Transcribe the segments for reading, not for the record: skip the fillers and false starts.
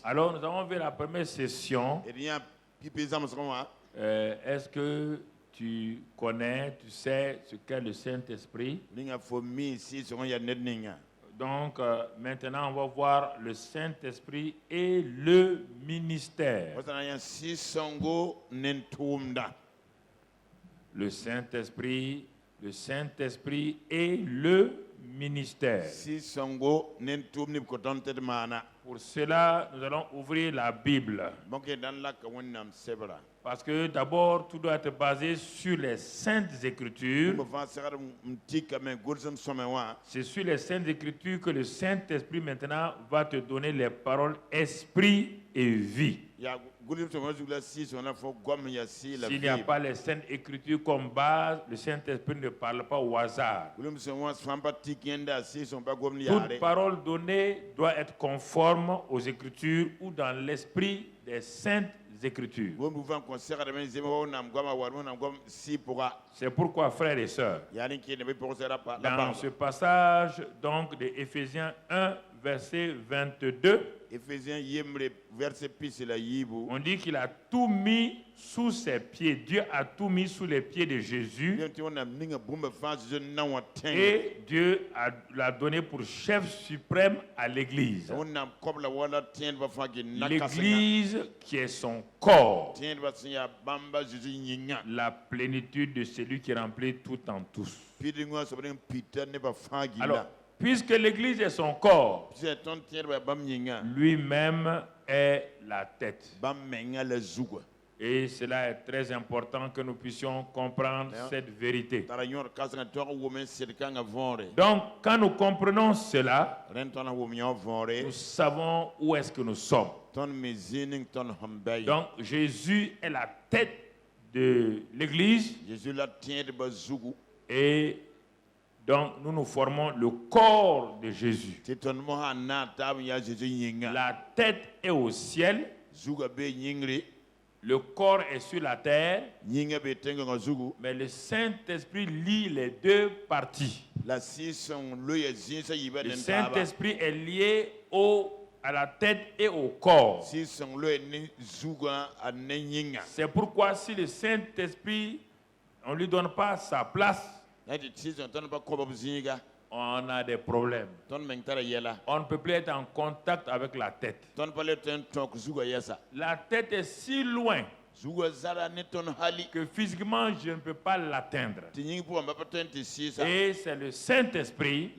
Alors, nous avons vu la première session. Est-ce que tu connais, tu sais ce qu'est le Saint-Esprit? Donc, maintenant, on va voir le Saint-Esprit et le ministère. Le Saint-Esprit et le ministère. Pour cela, nous allons ouvrir la Bible. Parce que d'abord, tout doit être basé sur les Saintes Écritures. C'est sur les Saintes Écritures que le Saint-Esprit maintenant va te donner les paroles esprit et vie. S'il n'y a pas les Saintes Écritures comme base, le Saint-Esprit ne parle pas au hasard. Toute parole donnée doit être conforme aux Écritures ou dans l'esprit des Saintes Écritures. C'est pourquoi, frères et sœurs, dans ce passage donc de Éphésiens 1, verset 22, on dit qu'il a tout mis sous ses pieds. Dieu a tout mis sous les pieds de Jésus. Et Dieu l'a donné pour chef suprême à l'Église. L'Église qui est son corps. La plénitude de celui qui remplit tout en tous. Alors, puisque l'Église est son corps, lui-même est la tête. Et cela est très important que nous puissions comprendre cette vérité. Donc, quand nous comprenons cela, nous savons où est-ce que nous sommes. Donc, Jésus est la tête de l'Église. Et donc, nous formons le corps de Jésus. La tête est au ciel. Le corps est sur la terre. Mais le Saint-Esprit lie les deux parties. Le Saint-Esprit est lié à la tête et au corps. C'est pourquoi si le Saint-Esprit, on ne lui donne pas sa place, on a des problèmes. On ne peut plus être en contact avec la tête. La tête est si loin que physiquement je ne peux pas l'atteindre. Et c'est le Saint-Esprit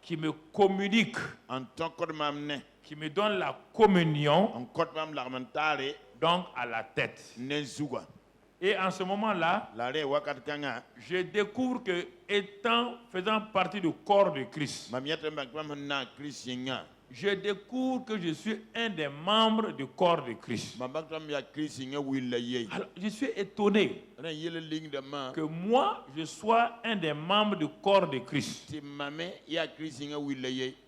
qui me communique, qui me donne la communion donc à la tête. Et en ce moment-là, je découvre que, faisant partie du corps de Christ, je découvre que je suis un des membres du corps de Christ. Alors, je suis étonné que moi, je sois un des membres du corps de Christ.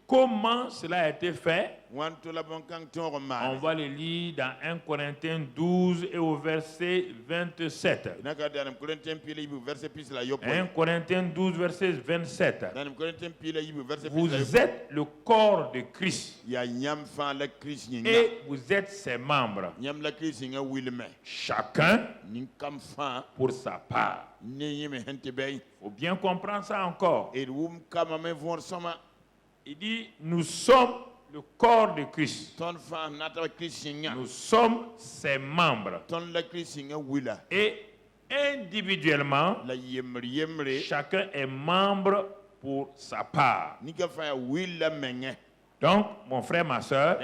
Comment cela a été fait? On va le lire dans 1 Corinthiens 12 et au verset 27. 1 Corinthiens 12, verset 27. Vous êtes le corps de Christ. Et vous êtes ses membres. Chacun pour sa part. Il faut bien comprendre ça encore. Il dit, nous sommes le corps de Christ. Nous sommes ses membres. Et individuellement, chacun est membre pour sa part. Donc, mon frère, ma soeur,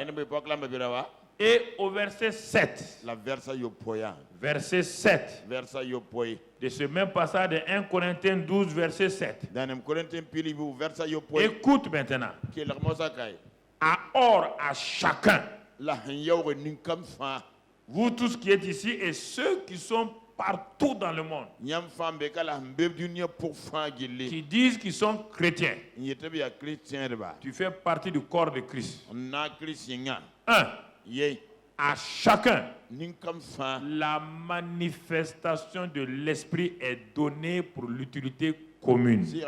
et au verset 7, verset 7 de ce même passage de 1 Corinthiens 12, verset 7. Écoute maintenant. Or à chacun, vous tous qui êtes ici et ceux qui sont partout dans le monde, qui disent qu'ils sont chrétiens, tu fais partie du corps de Christ. À chacun, la manifestation de l'esprit est donnée pour l'utilité commune. Si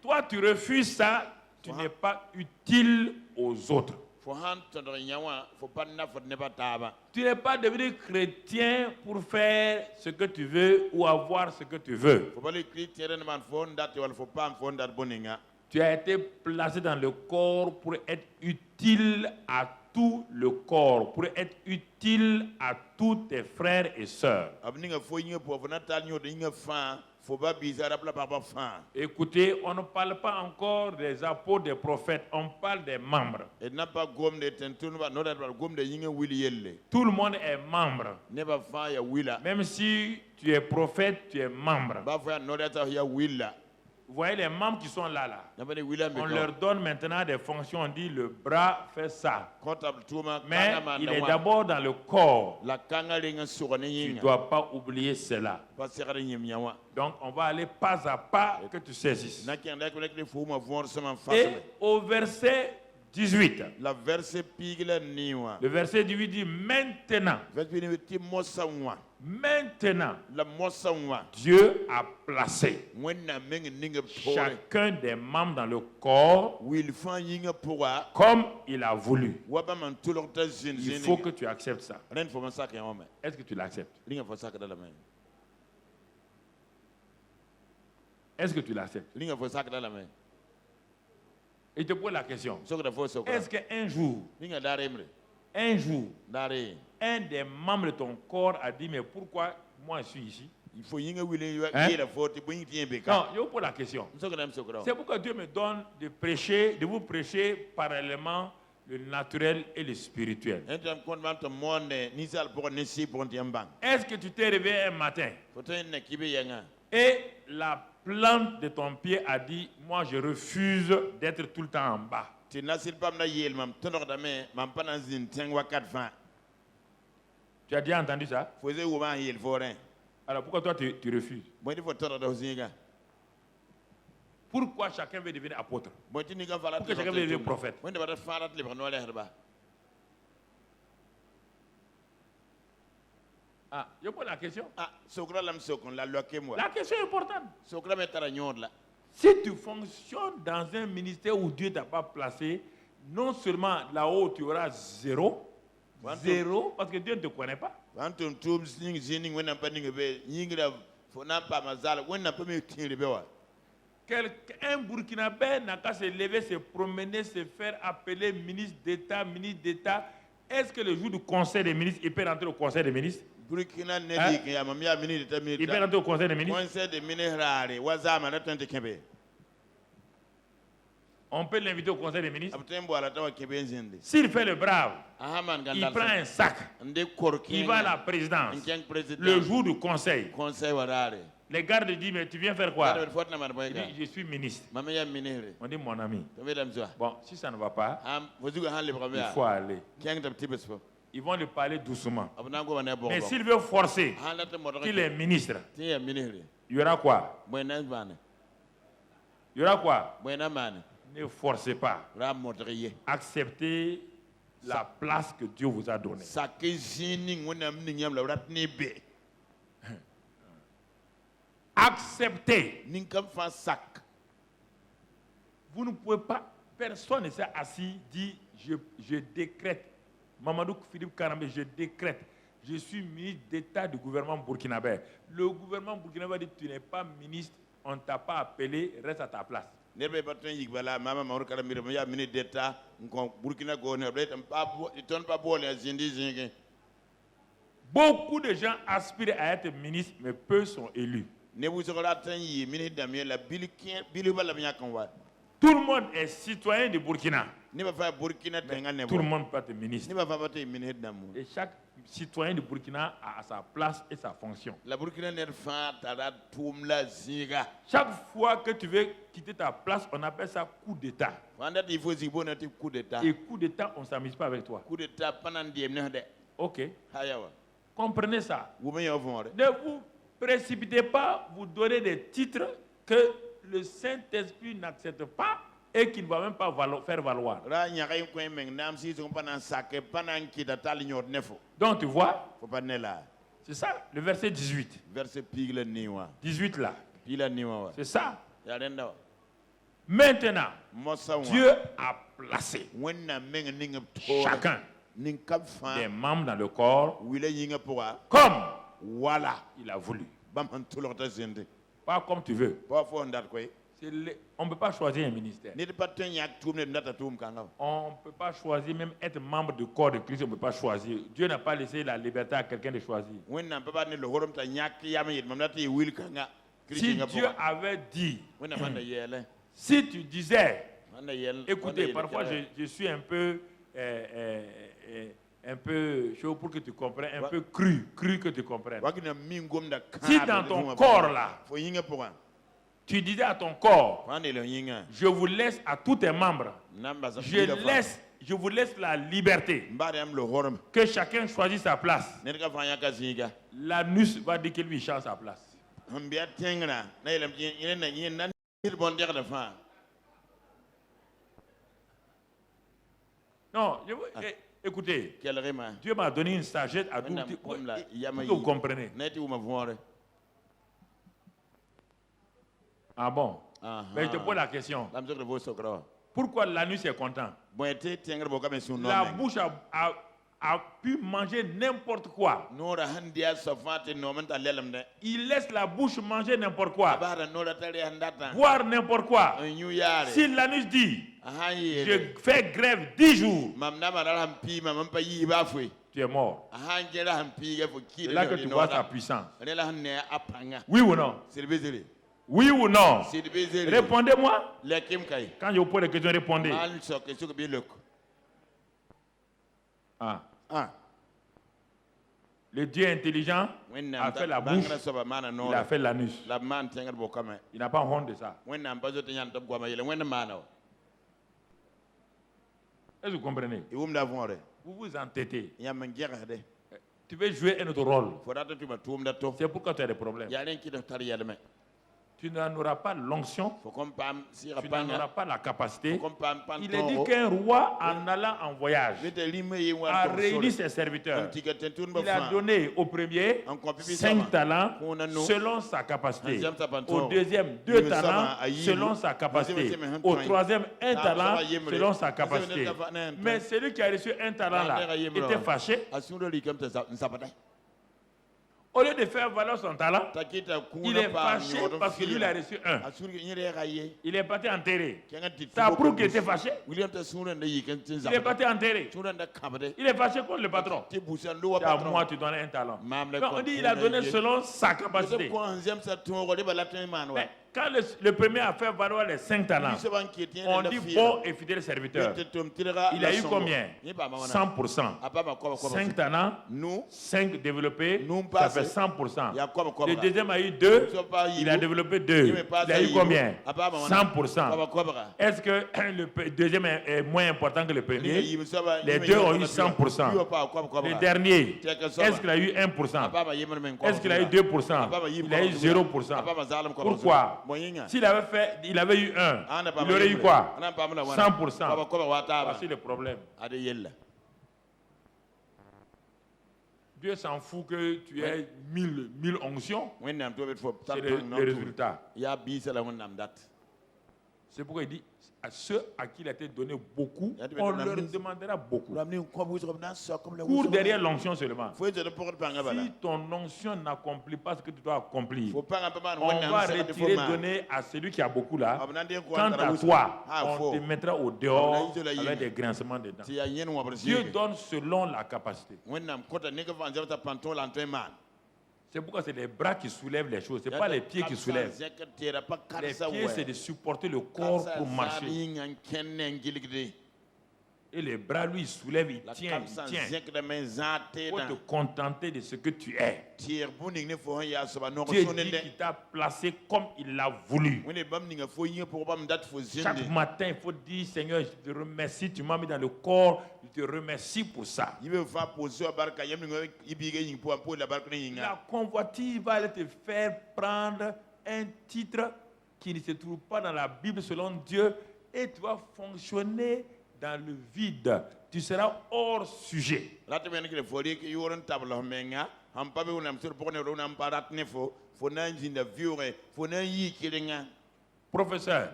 toi tu refuses ça, tu n'es pas utile aux autres. Tu n'es pas devenu chrétien pour faire ce que tu veux ou avoir ce que tu veux. Tu as été placé dans le corps pour être utile à tout le corps, pour être utile à tous tes frères et sœurs. Écoutez, on ne parle pas encore des apôtres, des prophètes, on parle des membres. Tout le monde est membre. Même si tu es prophète, tu es membre. Vous voyez les membres qui sont là. On leur donne maintenant des fonctions. On dit le bras fait ça. Mais il est d'abord dans le corps. Tu ne dois pas oublier cela. Donc on va aller pas à pas que tu saisisses. Et au verset 18. Le verset 18 dit maintenant. Maintenant, Dieu a placé chacun des membres dans le corps comme il a voulu. Il faut que tu acceptes ça. Est-ce que tu l'acceptes? Est-ce que tu l'acceptes? Et te pose la question. Est-ce qu'un jour, un des membres de ton corps a dit, mais pourquoi moi je suis ici? Hein? Non, je vous pose la question. C'est pourquoi Dieu me donne de prêcher, de vous prêcher parallèlement le naturel et le spirituel. Est-ce que tu t'es réveillé un matin et la plante de ton pied a dit, moi je refuse d'être tout le temps en bas? Tu as déjà entendu ça? Alors pourquoi toi tu refuses? Pourquoi chacun veut devenir apôtre? Pourquoi chacun veut devenir prophète? Ah, je pose la question. La question est importante. Si tu fonctionnes dans un ministère où Dieu ne t'a pas placé, non seulement là-haut tu auras zéro, parce que Dieu ne te connaît pas. Un Burkinabé n'a qu'à se lever, se promener, se faire appeler ministre d'État, Est-ce que le jour du conseil des ministres, il peut rentrer au conseil des ministres? Il peut rentrer au conseil des ministres? On peut l'inviter au conseil des ministres. S'il fait le brave, il prend un sac, il va à la présidence. Le jour du conseil, les gardes disent, mais tu viens faire quoi? Il dit, je suis ministre. On dit, mon ami. Bon, si ça ne va pas, il faut aller. Ils vont lui parler doucement. Mais s'il veut forcer qu'il est ministre, il y aura quoi? Il y aura quoi? Ne forcez pas. Acceptez la place que Dieu vous a donnée. Acceptez. Vous ne pouvez pas, personne ne s'est assis, dit je décrète. Mamadou Philippe Karambe, je décrète. Je suis ministre d'État du gouvernement burkinabé. Le gouvernement burkinabé dit tu n'es pas ministre, on ne t'a pas appelé, reste à ta place. Beaucoup de gens aspirent à être ministres, mais peu sont élus. Tout le monde est citoyen du Burkina. Mais tout le monde peut être ministre. Et chaque citoyen du Burkina a sa place et sa fonction. Chaque fois que tu veux quitter ta place, on appelle ça coup d'État. Et coup d'État, on ne s'amuse pas avec toi. Ok. Comprenez ça. Ne vous précipitez pas, vous donnez des titres que le Saint-Esprit n'accepte pas et qu'il ne va même pas faire valoir. Donc tu vois, c'est ça le verset 18. 18 là. C'est ça. Maintenant, Dieu a placé chacun des membres dans le corps comme il a voulu. Pas comme tu veux. On ne peut pas choisir un ministère. On ne peut pas choisir, même être membre du corps de Christ, on ne peut pas choisir. Dieu n'a pas laissé la liberté à quelqu'un de choisir. Si Dieu avait dit, si tu disais, écoutez, parfois je suis un peu chaud pour que tu comprennes, un peu cru que tu comprennes. Si dans ton corps là, tu disais à ton corps, je vous laisse à tous tes membres, je vous laisse la liberté, que chacun choisisse sa place. L'anus va dire que lui change sa place. Non, écoutez, Dieu m'a donné une sagesse à tout pour que vous comprenez. Ah bon? Mais je te pose la question. Pourquoi l'anus est content? La bouche a pu manger n'importe quoi. Il laisse la bouche manger n'importe quoi. Boire n'importe quoi. Si l'anus dit, je fais grève 10 jours, tu es mort. C'est là que tu vois sa puissance. Oui ou non? Oui ou non? Répondez-moi. Quand je vous pose des questions, répondez. Le Dieu intelligent a fait la bouche, il a fait l'anus. Il n'a pas honte de ça. Est-ce que vous comprenez? Vous vous entêtez. Tu veux jouer un autre rôle. C'est pourquoi tu as des problèmes. Tu n'auras pas l'onction, tu n'auras pas la capacité. Il est dit qu'un roi, en allant en voyage, a réuni ses serviteurs. Il a donné au premier 5 talents selon sa capacité. Au deuxième, 2 talents selon sa capacité. Au troisième, 1 talent selon sa capacité. Mais celui qui a reçu 1 talent là était fâché. Au lieu de faire valoir son talent, il est fâché parce que lui, il a reçu 1. Il est parti enterrer. Ça prouve qu'il était fâché. Il est parti enterrer. Il est fâché contre le patron. C'est à moi, tu donnes 1 talent. Donc on dit qu'il a donné selon sa capacité. Mais quand le premier a fait valoir les 5 talents, on dit bon et fidèle serviteur. Il a eu combien? 100%. 5 talents, 5 développés, ça fait 100%. Le deuxième a eu 2, il a développé 2. Il a eu combien? 100%. Est-ce que le deuxième est moins important que le premier? Les 2 ont eu 100%. Le dernier, est-ce qu'il a eu 1%? Est-ce qu'il a eu 2%? Il a eu 0%. Pourquoi? S'il avait eu 1, il aurait eu quoi? 100%. Voici le problème. Dieu s'en fout que tu aies 1000 onctions. C'est le résultat. C'est pourquoi il dit à ceux à qui il a été donné beaucoup, on leur demandera beaucoup. Cours derrière l'onction seulement. Si ton onction n'accomplit pas ce que tu dois accomplir, on va retirer, donner à celui qui a beaucoup là. Quant à toi, on te mettra au dehors avec des grincements dedans. Dieu donne selon la capacité. C'est pourquoi c'est les bras qui soulèvent les choses, ce n'est pas les pieds qui soulèvent. Les pieds, c'est de supporter le corps pour marcher. Et les bras, lui, il soulève, il tient. Il faut te contenter de ce que tu es. Dieu dit qu'il t'a placé comme il l'a voulu. Chaque matin, il faut dire, Seigneur, je te remercie, tu m'as mis dans le corps, je te remercie pour ça. La convoitise va te faire prendre un titre qui ne se trouve pas dans la Bible selon Dieu et tu vas fonctionner dans le vide. Tu seras hors sujet. Professeur,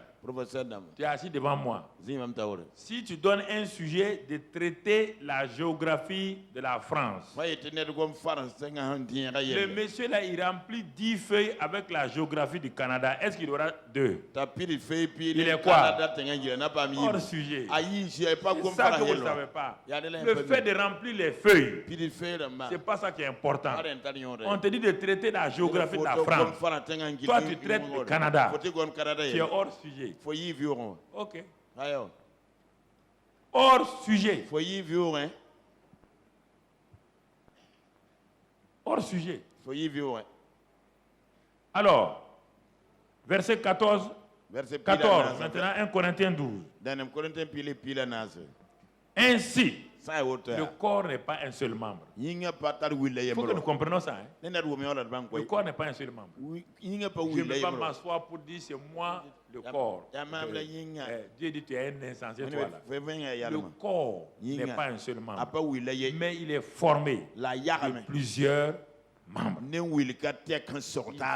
Tu es assis devant moi. Si tu donnes un sujet de traiter la géographie de la France, le monsieur là, il remplit 10 feuilles avec la géographie du Canada. Est-ce qu'il aura 2? Il est quoi? Hors sujet. C'est ça que vous ne savez pas. Le fait de remplir les feuilles, c'est pas ça qui est important. On te dit de traiter la géographie de la France. Toi, tu traites le Canada. Tu es hors sujet. Ok. Hors sujet. Hors sujet. Alors, verset 14. 14, maintenant 1 Corinthiens 12. Ainsi, le corps n'est pas un seul membre. Il faut que nous comprenions ça. Hein? Le corps n'est pas un seul membre. Je ne peux pas m'asseoir pour dire c'est moi le corps. Dieu dit tu es un insensé toi là. Le corps n'est pas un seul membre. Mais il est formé de plusieurs membres. Il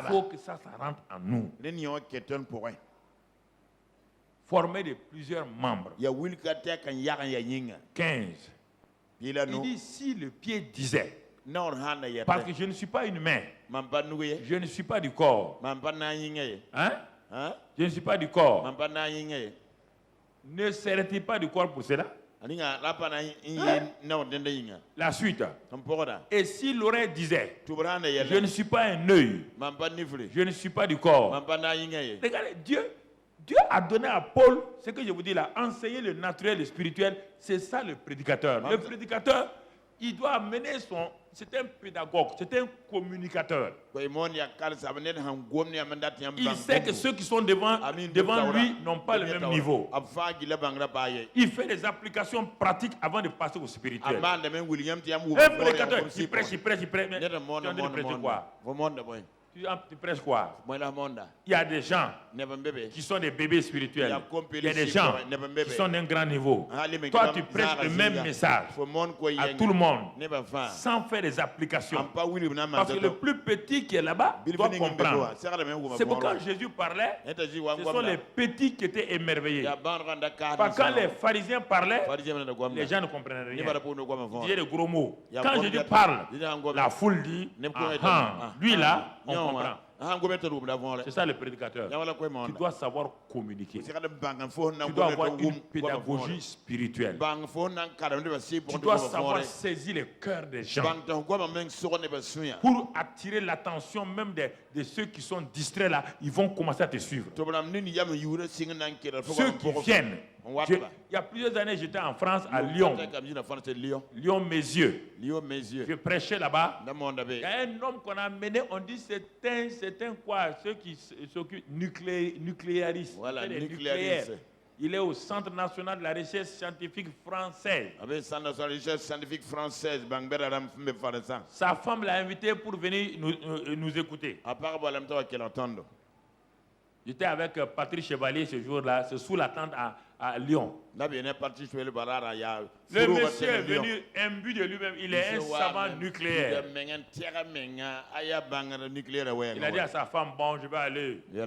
faut que ça rentre en nous. Formé de plusieurs membres. 15. Il dit si le pied disait, parce que je ne suis pas une main, je ne suis pas du corps. Hein? Je ne suis pas du corps. Ne serait-il pas du corps pour cela? La suite. Et si l'oreille disait, je ne suis pas un œil, je ne suis pas du corps. Regardez, Dieu a donné à Paul, ce que je vous dis là, enseigner le naturel et le spirituel, c'est ça le prédicateur. Le prédicateur, il doit amener son... C'est un pédagogue, c'est un communicateur. Il sait que ceux qui sont devant lui n'ont pas le même niveau. Il fait des applications pratiques avant de passer au spirituel. Un prédicateur, il prêche. Mais tu es en train de prêcher quoi? Tu prêches quoi? Il y a des gens qui sont des bébés spirituels. Il y a des gens qui sont d'un grand niveau. Toi, tu prêches le même message à tout le monde sans faire des applications. Parce que le plus petit qui est là-bas doit comprendre. C'est pourquoi Jésus parlait, ce sont les petits qui étaient émerveillés. Parce que quand les pharisiens parlaient, les gens ne comprenaient rien. Ils disaient des gros mots. Quand Jésus parle, la foule dit, lui là, on comprend. C'est ça le prédicateur. Tu dois savoir communiquer. Tu dois avoir une pédagogie spirituelle. Tu dois savoir saisir le cœur des gens pour attirer l'attention même de ceux qui sont distraits là. Ils vont commencer à te suivre. Ceux qui viennent. Il y a plusieurs années, j'étais en France, à Lyon. Lyon-Mézieux. Je prêchais là-bas. Il y a un homme qu'on a amené, on dit c'est un quoi? Ceux qui s'occupent nucléaristes. Voilà, nucléaires. Il est au Centre national de la recherche scientifique française. Sa femme l'a invité pour venir nous écouter. J'étais avec Patrick Chevalier ce jour-là, c'est sous la tente à Lyon. Le monsieur est venu imbu de lui-même, il est un savant nucléaire. Il a dit à sa femme, bon, je vais aller. Et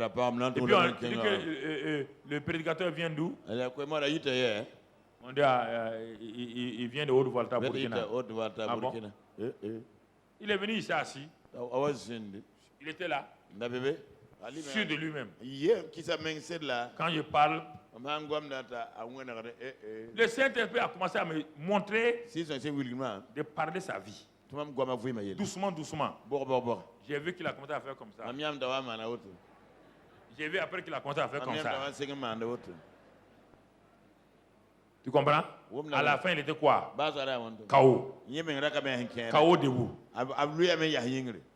puis on dit que le prédicateur vient d'où? On dit, il vient de Haute-Volta, Burkina. Ah bon? Il est venu ici assis. Il était là. Sûr de lui-même. Quand je parle, le Saint-Esprit a commencé à me montrer de parler sa vie. Doucement, doucement. J'ai vu qu'il a commencé à faire comme ça. J'ai vu après qu'il a commencé à faire comme ça. Tu comprends? À la fin, il était quoi? KO. KO debout.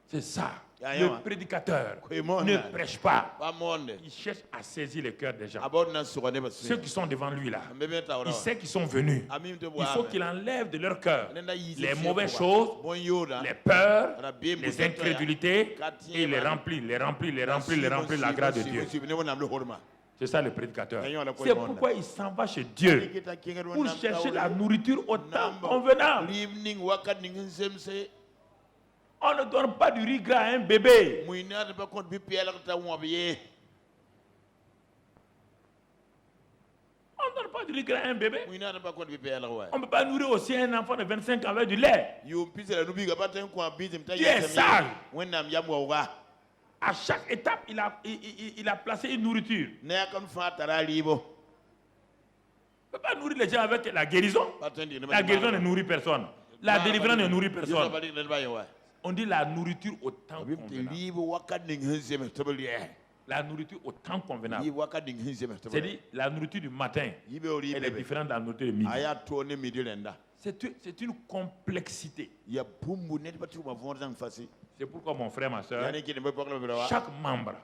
C'est ça. Le prédicateur ne prêche pas. Il cherche à saisir le cœur des gens. Ceux qui sont devant lui là, il sait qu'ils sont venus. Il faut qu'il enlève de leur cœur les mauvaises choses, les peurs, les incrédulités, et il les remplit la grâce de Dieu. C'est ça le prédicateur. C'est pourquoi il s'en va chez Dieu pour chercher la nourriture au temps convenable. On ne donne pas du riz gras à un bébé. pas nourrir un bébé. On ne peut pas nourrir aussi un enfant de 25 ans avec du lait. Tu es sage. À chaque étape, il a placé une nourriture. On ne peut pas nourrir les gens avec la guérison. La guérison ne nourrit personne. La délivrance ne nourrit personne. On dit la nourriture au temps convenable. La nourriture au temps convenable. C'est-à-dire la nourriture du matin, elle est différente de la nourriture du midi. C'est une complexité. C'est pourquoi mon frère, ma soeur, chaque membre,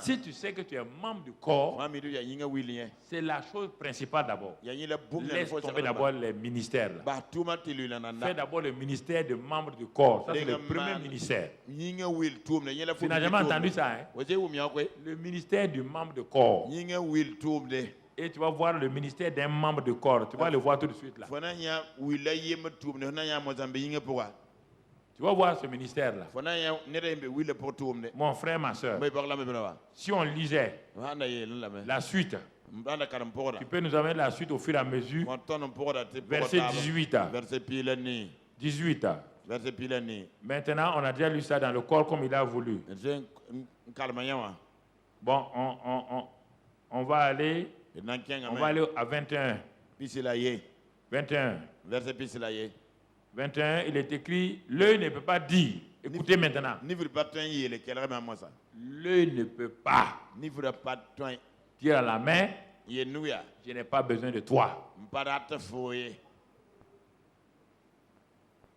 si tu sais que tu es membre du corps, c'est la chose principale d'abord. Laisse tomber d'abord les ministères. Fais d'abord le ministère de membre du corps. Ça, c'est le premier ministère. Tu n'as jamais entendu ça, hein? Le ministère du membre du corps. Et tu vas voir le ministère d'un membre du corps. Tu vas le voir tout de suite là. Tu vas voir ce ministère-là. Mon frère, ma soeur, si on lisait la suite, tu peux nous amener la suite au fur et à mesure. Verset 18. 18. Maintenant, on a déjà lu ça dans le corps comme il a voulu. Bon, on va aller à 21. 21. 21, il est écrit, l'œil ne peut pas dire. Écoutez maintenant. L'œil ne peut pas dire à la main, je n'ai pas besoin de toi.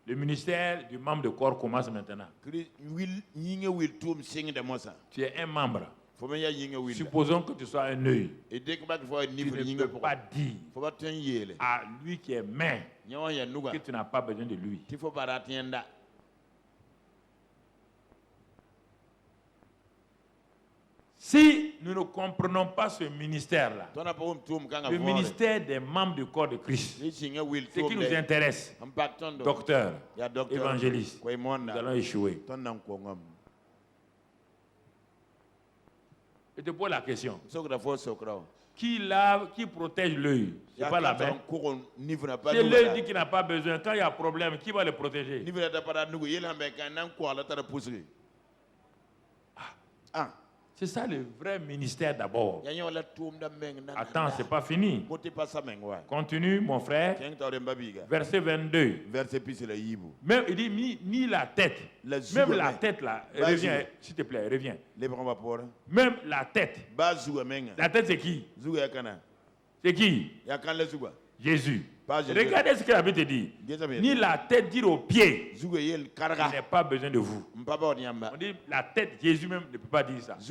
Le ministère du membre de corps commence maintenant. Tu es un membre. Supposons que tu sois un œil. Tu ne peux pas dire à lui qui est main que tu n'as pas besoin de lui. Si nous ne comprenons pas ce ministère-là, le ministère des membres du corps de Christ, ce qui nous intéresse, docteur, évangéliste, nous allons échouer. Je te pose la question. Qui lave, qui protège l'œil? Ce n'est pas la main. C'est l'œil dit qu'il n'a pas besoin. Quand il y a un problème, qui va le protéger? C'est ça le vrai ministère d'abord. Attends, ce n'est pas fini. Continue, mon frère. Verset 22. Même, il dit ni la tête. Même la tête là. Reviens, s'il te plaît, reviens. Même la tête. La tête, c'est qui? C'est qui? Jésus. Regardez ce qu'il avait te dit. Ni la tête dire aux pieds, je n'ai pas besoin de vous. On dit la tête, Jésus même ne peut pas dire ça. Et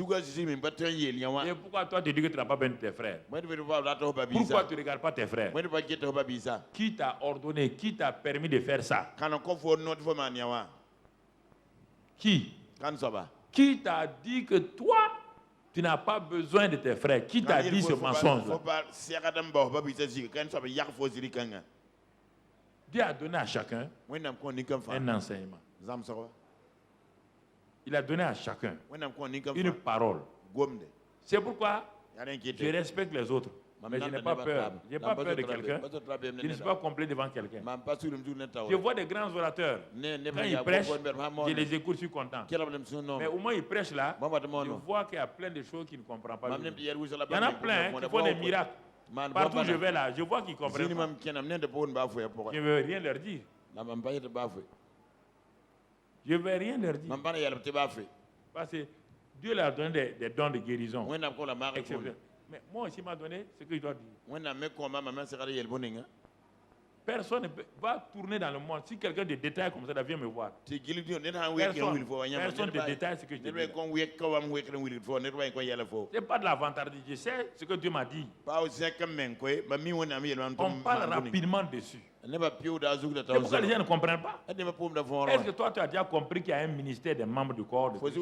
pourquoi toi tu dis que tu n'as pas besoin de tes frères? Pourquoi tu ne regardes pas tes frères? Qui t'a ordonné, qui t'a permis de faire ça? Qui t'a dit que toi, tu n'as pas besoin de tes frères? Qui t'a dit ce mensonge-là? Dieu a donné à chacun un enseignement. Il a donné à chacun une parole. C'est pourquoi je respecte les autres. Mais je n'ai pas peur. Je n'ai pas peur de quelqu'un. Je ne suis pas complet devant quelqu'un. Je vois des grands orateurs. Quand ils prêchent, je les écoute, je suis content. Mais au moins ils prêchent là, je vois qu'il y a plein de choses qu'ils ne comprennent pas. Il y en a plein qui font des miracles. Partout où je vais là, je vois qu'ils comprennent pas. Je ne veux rien leur dire. Je ne veux rien leur dire. Parce que Dieu leur a donné des dons de guérison. Mais moi aussi, il m'a donné ce que je dois dire. Personne ne va tourner dans le monde. Si quelqu'un de détail comme ça vient me voir, personne de détail ce que je dis. Ce n'est pas de la vantardise. Je sais ce que Dieu m'a dit. On parle rapidement dessus. C'est pourquoi les gens ne comprennent pas. Est-ce que toi, tu as déjà compris qu'il y a un ministère des membres du corps de Christ?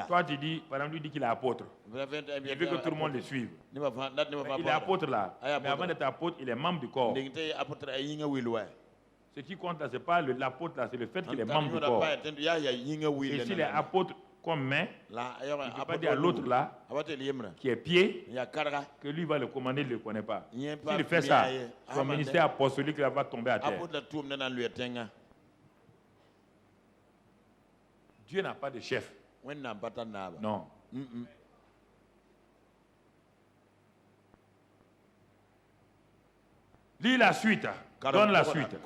Toi, tu dis, par exemple, lui dit qu'il est apôtre. Il veut que tout le monde le suive. Il est apôtre là. Mais avant d'être apôtre, il est membre du corps. Ce qui compte là, ce n'est pas l'apôtre là, c'est le fait qu'il est membre du corps. Et s'il est apôtre comme main, il ne peut pas dire à l'autre là, qui est pied, que lui va le commander, il ne le connaît pas. S'il fait ça, son ministère apostolique là, va tomber à terre. Dieu n'a pas de chef. Non. Lis la suite. Donne la suite.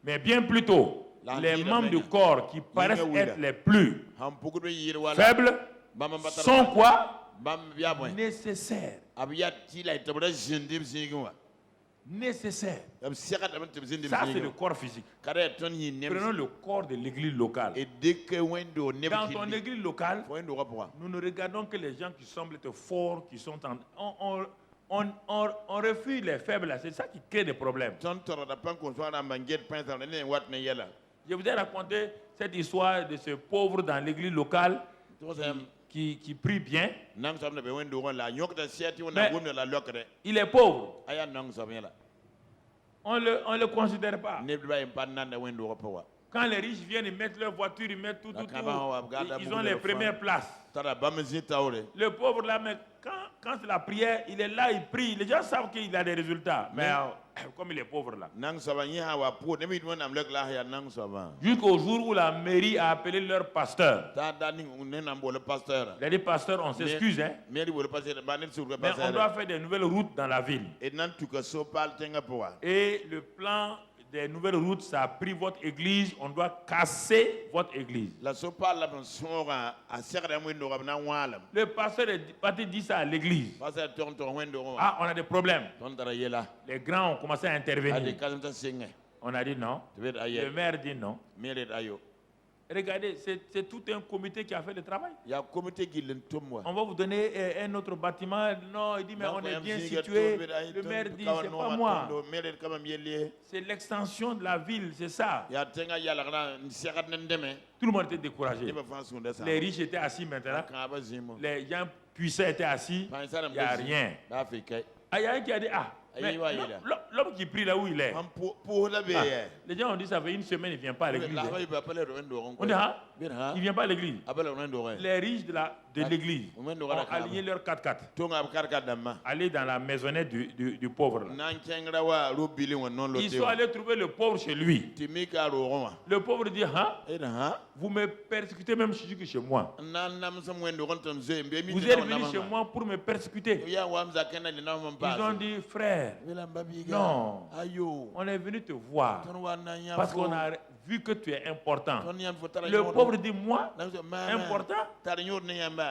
Mais bien plus tôt, les membres du corps qui paraissent être les plus faibles sont quoi? Nécessaires. Nécessaire. Ça, c'est le corps physique. Prenons le corps de l'église locale. Dans ton église locale, nous ne regardons que les gens qui semblent être forts, qui sont on refuse les faibles. C'est ça qui crée des problèmes. Je vous ai raconté cette histoire de ce pauvre dans l'église locale qui prie bien. Mais il est pauvre. On le considère pas. Quand les riches viennent, ils mettent leur voiture, ils mettent tout. Ils ont les premières places. Le pauvre là, mais quand c'est la prière, il est là, il prie. Les gens savent qu'il a des résultats. Mais comme il est pauvre là. Jusqu'au jour où la mairie a appelé leur pasteur. Il a dit, pasteur, on s'excuse, hein. Mais on doit faire des nouvelles routes dans la ville. Et le plan des nouvelles routes, ça a pris votre église, on doit casser votre église. Le pasteur est parti dire ça à l'église. Ah, on a des problèmes. Les grands ont commencé à intervenir. On a dit non. Le maire dit non. Regardez, c'est tout un comité qui a fait le travail. On va vous donner un autre bâtiment. Non, il dit, mais on est bien situé. Le maire dit, c'est pas moi. C'est l'extension de la ville, c'est ça. Tout le monde était découragé. Les riches étaient assis maintenant. Les gens puissants étaient assis. Il n'y a rien. Il y a un qui a dit, l'homme qui prie là où il est. Les gens ont dit ça fait une semaine, il ne vient pas à l'église. On dit, il ne vient pas à l'église. Les riches de l'église ont aligné leur 4x4. Aller dans la maisonnette du pauvre. Ils sont allés trouver le pauvre chez lui. Le pauvre dit, vous me persécutez même chez moi. Vous êtes venu chez moi pour me persécuter. Ils ont dit, frère, non, on est venu te voir parce qu'on a vu que tu es important. Le pauvre dit, moi, important.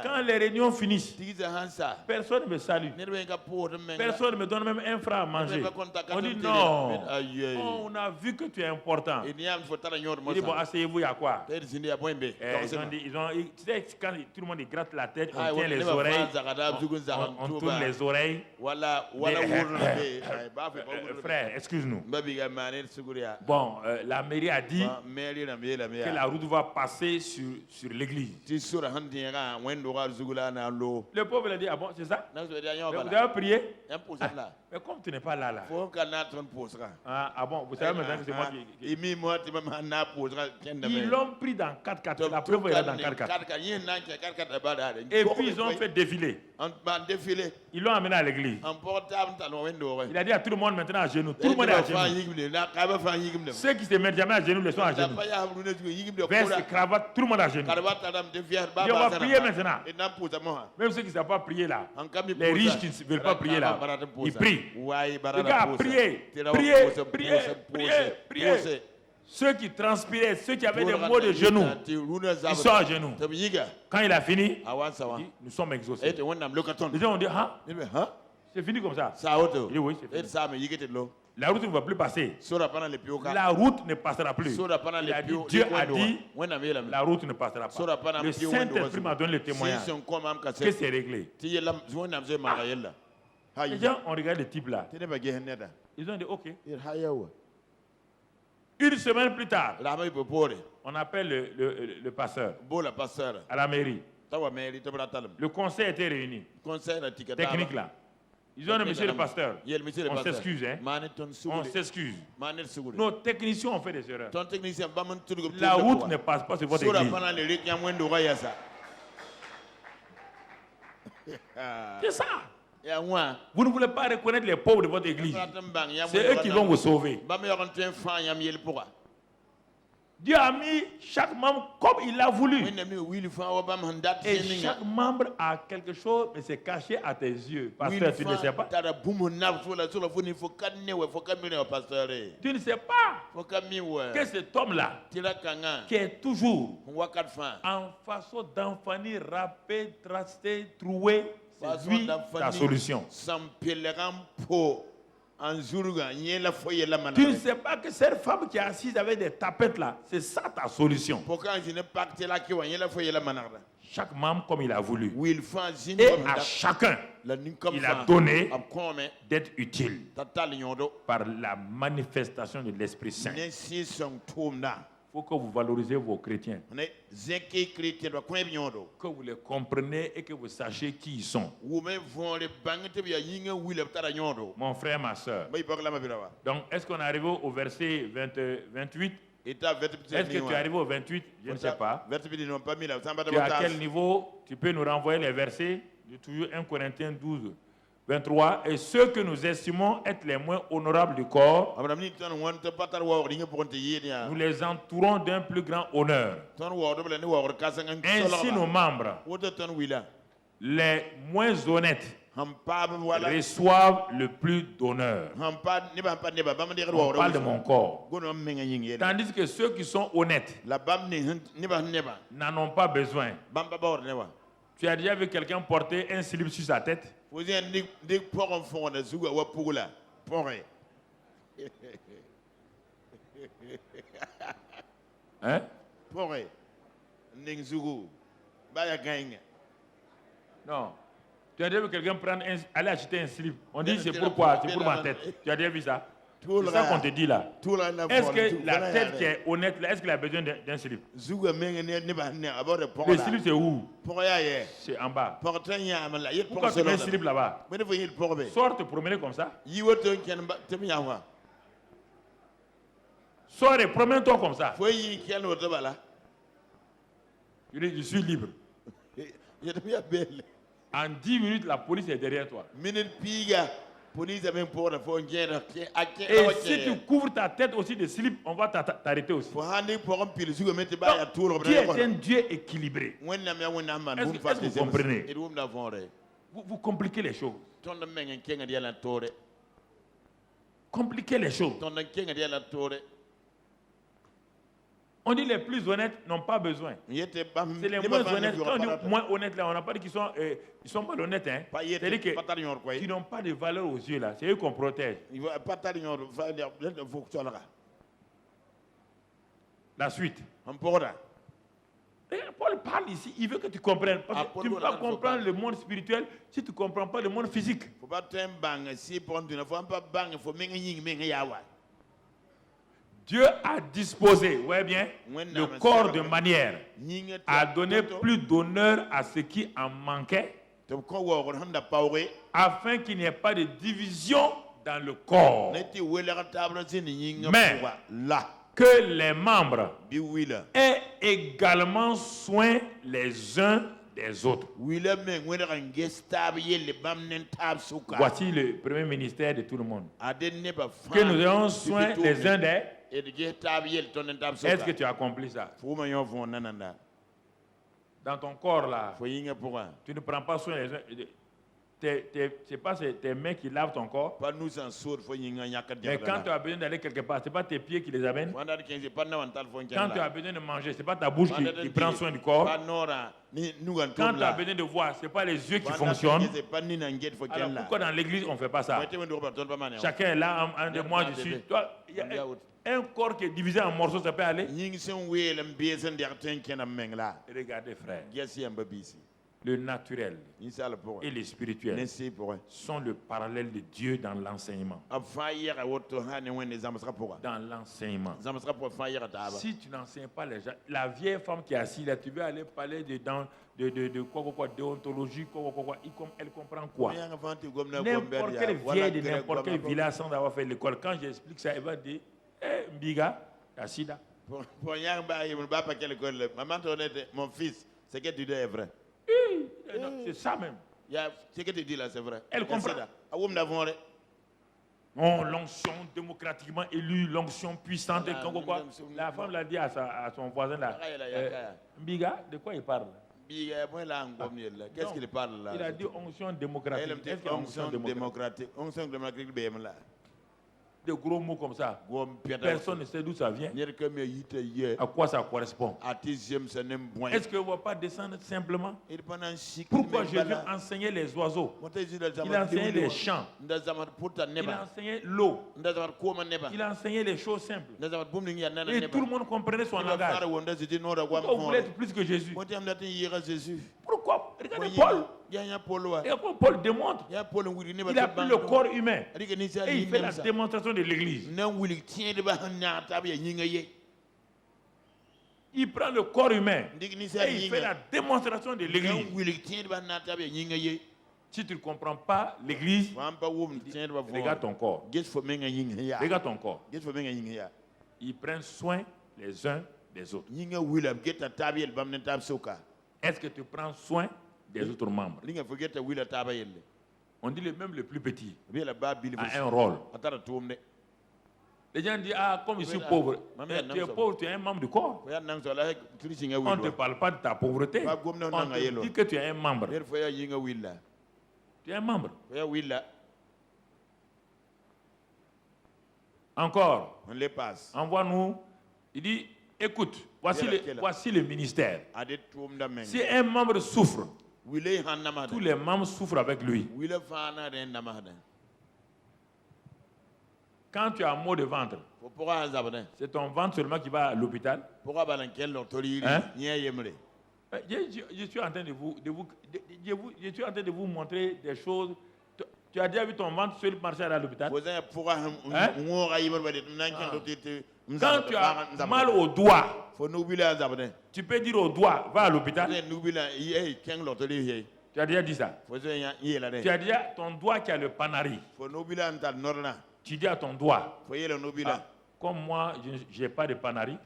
Quand les réunions finissent, personne ne me salue. Personne ne me donne même un franc à manger. On dit non, on a vu que tu es important. Il dit, bon, asseyez-vous, il y a quoi? Ils ont dit, tu sais, quand tout le monde gratte la tête, on tient les oreilles, on tourne les oreilles. Frère, excuse-nous. Bon, la mairie a dit que la route va passer sur l'église. Le pauvre a dit, ah bon, c'est ça? Vous avez prié? Mais comme tu n'es pas là. Ah bon, vous savez maintenant que c'est moi qui... Ils l'ont pris dans 4x4. La preuve est dans 4x4. Et puis ils ont fait défiler. Ils l'ont amené à l'église. Il a dit à tout le monde maintenant à genoux. Tout le monde est à genoux. Ceux qui se mettent jamais à genoux, les sont à genoux. Veste, cravate, tout le monde à genoux. Et on va prier maintenant. Même ceux qui ne savent pas prier là. Les riches qui ne veulent pas prier là. Ils prient. Les gars, priez. Ceux qui transpiraient, ceux qui avaient des maux de genoux, ils sont à genoux. Quand il a fini, il dit, nous sommes exaucés. Les gens ont dit, c'est fini comme ça. Il dit, oui, c'est fini. La route ne va plus passer. La route ne passera plus. Dieu a dit, la route ne passera pas. Le Saint-Esprit m'a donné le témoignage que c'est réglé. Les gens ont regardé le type là. Ils ont dit, ok. Une semaine plus tard, on appelle le pasteur à la mairie. Le conseil était réuni. Technique là. Ils ont dit, monsieur le pasteur, on s'excuse, hein? On s'excuse. Nos techniciens ont fait des erreurs. La route ne passe pas sur votre église. C'est ça. Vous ne voulez pas reconnaître les pauvres de votre église. C'est eux qui vont vous sauver. Dieu a mis chaque membre comme il l'a voulu. Et chaque membre a quelque chose, mais c'est caché à tes yeux. Pasteur, tu ne sais pas. Tu ne sais pas que cet homme-là, qui est toujours en façon d'enfanir, râper, tracer, trouer, c'est lui ta solution. Tu ne sais pas que cette femme qui est assise avec des tapettes là, c'est ça ta solution. Chaque membre comme il a voulu. Et à chacun, il a donné d'être utile par la manifestation de l'Esprit Saint. Il faut que vous valorisez vos chrétiens. Que vous les compreniez et que vous sachiez qui ils sont. Mon frère, ma soeur. Donc, est-ce qu'on est arrivé au verset 28? Est-ce que tu es arrivé au 28? Je ne sais pas. Tu es à quel niveau? Tu peux nous renvoyer les versets de toujours 1 Corinthiens 12. 23, et ceux que nous estimons être les moins honorables du corps, nous les entourons d'un plus grand honneur. Ainsi nos membres, les moins honnêtes, reçoivent le plus d'honneur. On parle de mon corps. Tandis que ceux qui sont honnêtes n'en ont pas besoin. Tu as déjà vu quelqu'un porter un slip sur sa tête? Hein? Non. Tu as déjà vu quelqu'un aller acheter un slip? On dit c'est pourquoi? C'est pour ma tête. Tu as déjà vu ça? C'est ça qu'on te dit là. Est-ce que la tête qui est honnête, est-ce qu'il a besoin d'un slip? Le slip c'est où? C'est en bas. Pourquoi tu mets un slip là-bas? Sors te promener comme ça. Sors et promène-toi comme ça. Je suis libre. En 10 minutes, la police est derrière toi. Et si tu couvres ta tête aussi de slip, on va t'arrêter aussi. Donc, Dieu est un Dieu équilibré. Est-ce que vous comprenez? Vous compliquez les choses. Compliquez les choses. On dit les plus honnêtes n'ont pas besoin. C'est les moins honnêtes. Quand on dit moins honnêtes, là, on n'a pas dit qu'ils sont pas honnêtes. Hein. C'est-à-dire qu'ils n'ont pas de valeur aux yeux. Là. C'est eux qu'on protège. La suite. Paul parle ici, il veut que tu comprennes. Parce que tu ne peux pas comprendre le monde spirituel si tu ne comprends pas le monde physique. Dieu a disposé, ouais bien, le corps de manière à donner plus d'honneur à ce qui en manquait, afin qu'il n'y ait pas de division dans le corps. Mais que les membres aient également soin les uns des autres. Voici le premier ministère de tout le monde. Que nous ayons soin les uns des. Est-ce que tu as accompli ça? Dans ton corps là, tu ne prends pas soin les uns. C'est pas tes mains qui lavent ton corps. Mais quand tu as besoin d'aller quelque part, ce n'est pas tes pieds qui les amènent. Quand tu as besoin de manger, ce n'est pas ta bouche qui prend soin du corps. Quand tu as besoin de voir, ce n'est pas les yeux qui fonctionnent. Alors pourquoi dans l'église on ne fait pas ça? Chacun est là, un de moi je suis. Toi, il y a un corps qui est divisé en morceaux, ça peut aller. Regardez frère. Le naturel et le spirituel sont le parallèle de Dieu dans l'enseignement. Dans l'enseignement. Si tu n'enseignes pas les gens, la vieille femme qui est assise là, tu veux aller parler de déontologie, elle comprend quoi? N'importe quelle vieille de n'importe quel village sans avoir fait l'école, quand j'explique ça, elle va dire, Mbiga, assise là. Mon fils, ce que tu dis est vrai. C'est ça même. Ce que tu dis là, c'est vrai. Elle comprend. Oh, l'onction démocratiquement élue, l'onction puissante. La femme l'a dit à son voisin là. Mbiga, de quoi il parle? Qu'est-ce qu'il parle là? Il a dit onction démocratique. Est-ce qu'il y a onction démocratique? Onction démocratique, de gros mots comme ça. Personne ne sait d'où ça vient. À quoi ça correspond? Est-ce qu'on ne va pas descendre simplement? Pourquoi Jésus enseignait les oiseaux? Il enseignait les champs. Il enseignait l'eau. Il enseignait les choses simples. Et tout le monde comprenait son langage. Pourquoi vous voulez être plus que Jésus? Pourquoi? Regardez Paul. Et après, Paul démontre. Il a pris le corps humain et il fait la démonstration de l'église. Il prend le corps humain et il fait la démonstration de l'église. Si tu ne comprends pas l'église, regarde ton corps. Regarde ton corps. Ils prennent soin les uns des autres. Est-ce que tu prends soin des autres membres? On dit même le plus petit a un rôle. Les gens disent, comme je suis pauvre. Tu es pauvre, tu es un membre du corps. On ne te parle pas de ta pauvreté. On te dit que tu es un membre. Tu es un membre. Encore. On les passe. Envoie-nous. Il dit, écoute, voici le ministère. Si un membre souffre, tous les membres souffrent avec lui. Quand tu as un mot de ventre, c'est ton ventre seulement qui va à l'hôpital. Hein? Je suis en train de vous montrer des choses. Tu as déjà vu ton ventre seul marcher à l'hôpital? Hein? Quand tu as mal au doigt, tu peux dire au doigt, va à l'hôpital. Tu as déjà dit ça. Tu as déjà ton doigt qui a le panari. Tu dis à ton doigt, comme moi, je n'ai pas de panari,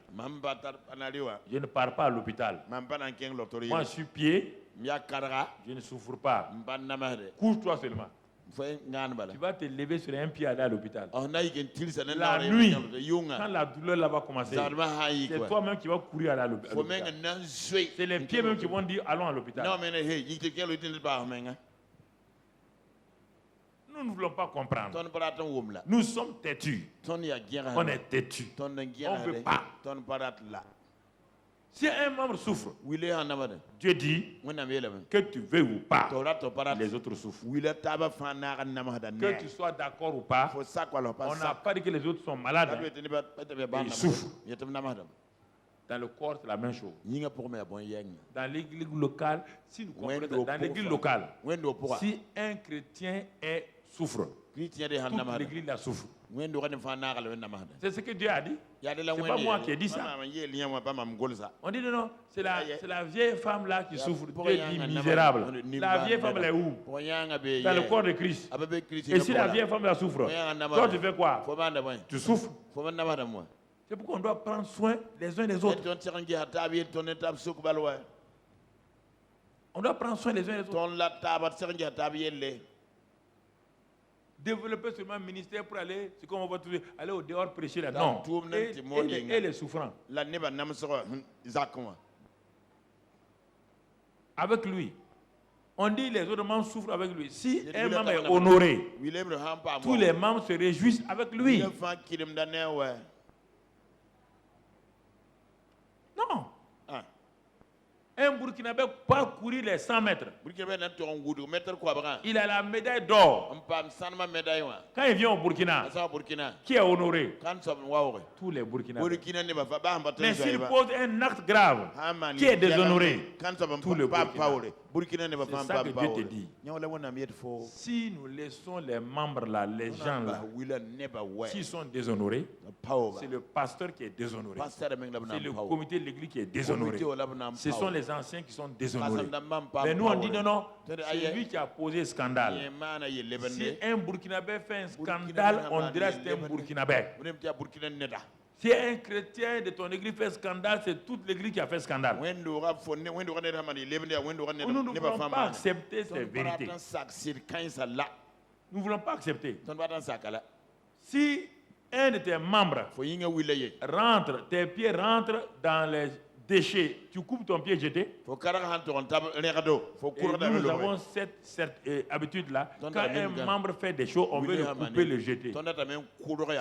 je ne pars pas à l'hôpital. Moi, je suis pied, je ne souffre pas. Couche-toi seulement. Tu vas te lever sur un pied et aller à l'hôpital. La nuit, quand la douleur là va commencer, c'est toi-même qui vas courir aller à l'hôpital. C'est les pieds même qui vont dire allons à l'hôpital. Nous ne voulons pas comprendre. Nous sommes têtus. On est têtus. On ne veut pas. Si un membre souffre, Dieu dit que tu veux ou pas, les autres souffrent. Que tu sois d'accord ou pas, on n'a pas dit que les autres sont malades. Ils souffrent. Dans le corps, c'est la même chose. Dans l'église locale, si un chrétien souffre, toute l'église la souffre. C'est ce que Dieu a dit. C'est pas moi qui ai dit ça. On dit non, c'est la vieille femme là qui souffre. Dieu dit misérable. La vieille femme elle est où? Dans le corps de Christ. Et si la vieille femme la souffre, toi tu fais quoi? Tu souffres. C'est pourquoi on doit prendre soin les uns des autres. On doit prendre soin les uns des autres. Développer seulement un ministère pour aller, c'est comme on va aller au dehors prêcher là. Non. Et les souffrants. Avec lui. On dit les autres membres souffrent avec lui. Si un membre est honoré, tous les membres se réjouissent avec lui. Non. Un Burkinabé pas courir les 100 mètres. Il a la médaille d'or. Quand il vient au Burkina, qui est honoré? Tous les Burkinabés. Mais s'il pose un acte grave, qui est déshonoré? Tous les Burkinabés. C'est ça que Dieu te dit. Si nous laissons les membres là, les gens là, s'ils sont déshonorés, c'est le pasteur qui est déshonoré. C'est le comité de l'église qui est déshonoré. Ce sont les anciens qui sont déshonorés. Mais nous on dit non, c'est lui qui a posé scandale. Si un Burkinabé fait un scandale, on dirait que c'est un Burkinabé. Si un chrétien de ton église fait scandale, c'est toute l'église qui a fait scandale. Nous ne voulons pas accepter ces vérités. Nous ne voulons pas accepter. Si un de tes membres rentre, tes pieds rentrent dans les déchets, tu coupes ton pied jeté. Et nous avons cette habitude-là. Quand un membre fait des choses, on veut le couper, le jeter.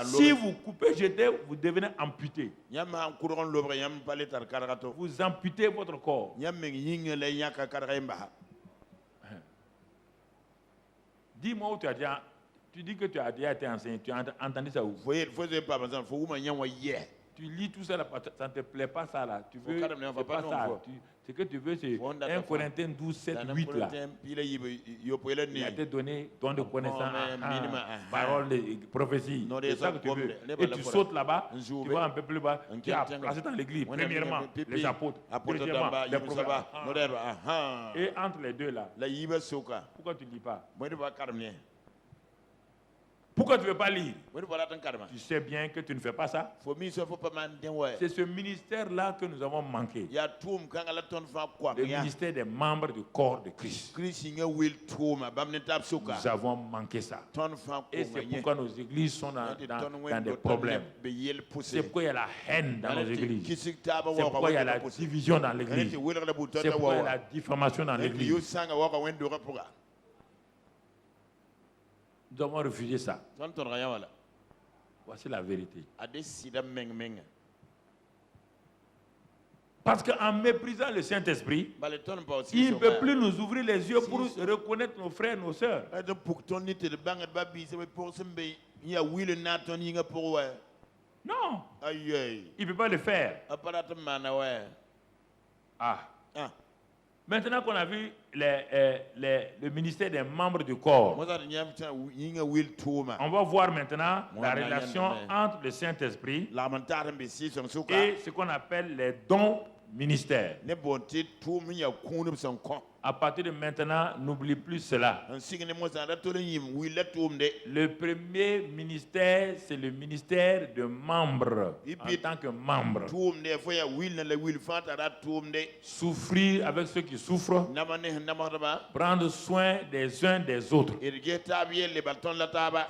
Si vous coupez, jeter, vous devenez amputé. Vous amputez votre corps. Dis-moi où tu as déjà... Tu dis que tu as déjà été enseigné. Tu as entendu ça où? Tu lis tout ça, là, ça ne te plaît pas ça là. Tu veux, c'est pas ça. Ce que tu veux, c'est 1 Corinthiens 12, 7, 8 là. Il a été donné don de connaissance, parole de prophétie. C'est ça que tu veux. Et tu sautes là-bas, tu vas un peu plus bas, tu as placé dans l'église. Premièrement, les apôtres. Deuxièmement, les prophètes. Et entre les deux là, pourquoi tu ne lis pas? Pourquoi tu ne veux pas lire? Tu sais bien que tu ne fais pas ça. C'est ce ministère-là que nous avons manqué. Le ministère des membres du corps de Christ. Nous avons manqué ça. Et c'est pourquoi nos églises sont dans des problèmes. C'est pourquoi il y a la haine dans nos églises. C'est pourquoi il y a la division dans l'église. C'est pourquoi il y a la diffamation dans l'église. Nous avons refusé ça. Voici la vérité. Parce qu'en méprisant le Saint-Esprit, il ne peut plus nous ouvrir les yeux pour reconnaître nos frères et nos sœurs. Non. Il ne peut pas le faire. Maintenant qu'on a vu le ministère des membres du corps, on va voir maintenant la relation entre le Saint-Esprit et ce qu'on appelle les dons ministères. À partir de maintenant, n'oublie plus cela. Le premier ministère, c'est le ministère de membre. En tant que membre. Souffrir avec ceux qui souffrent. Prendre soin des uns des autres.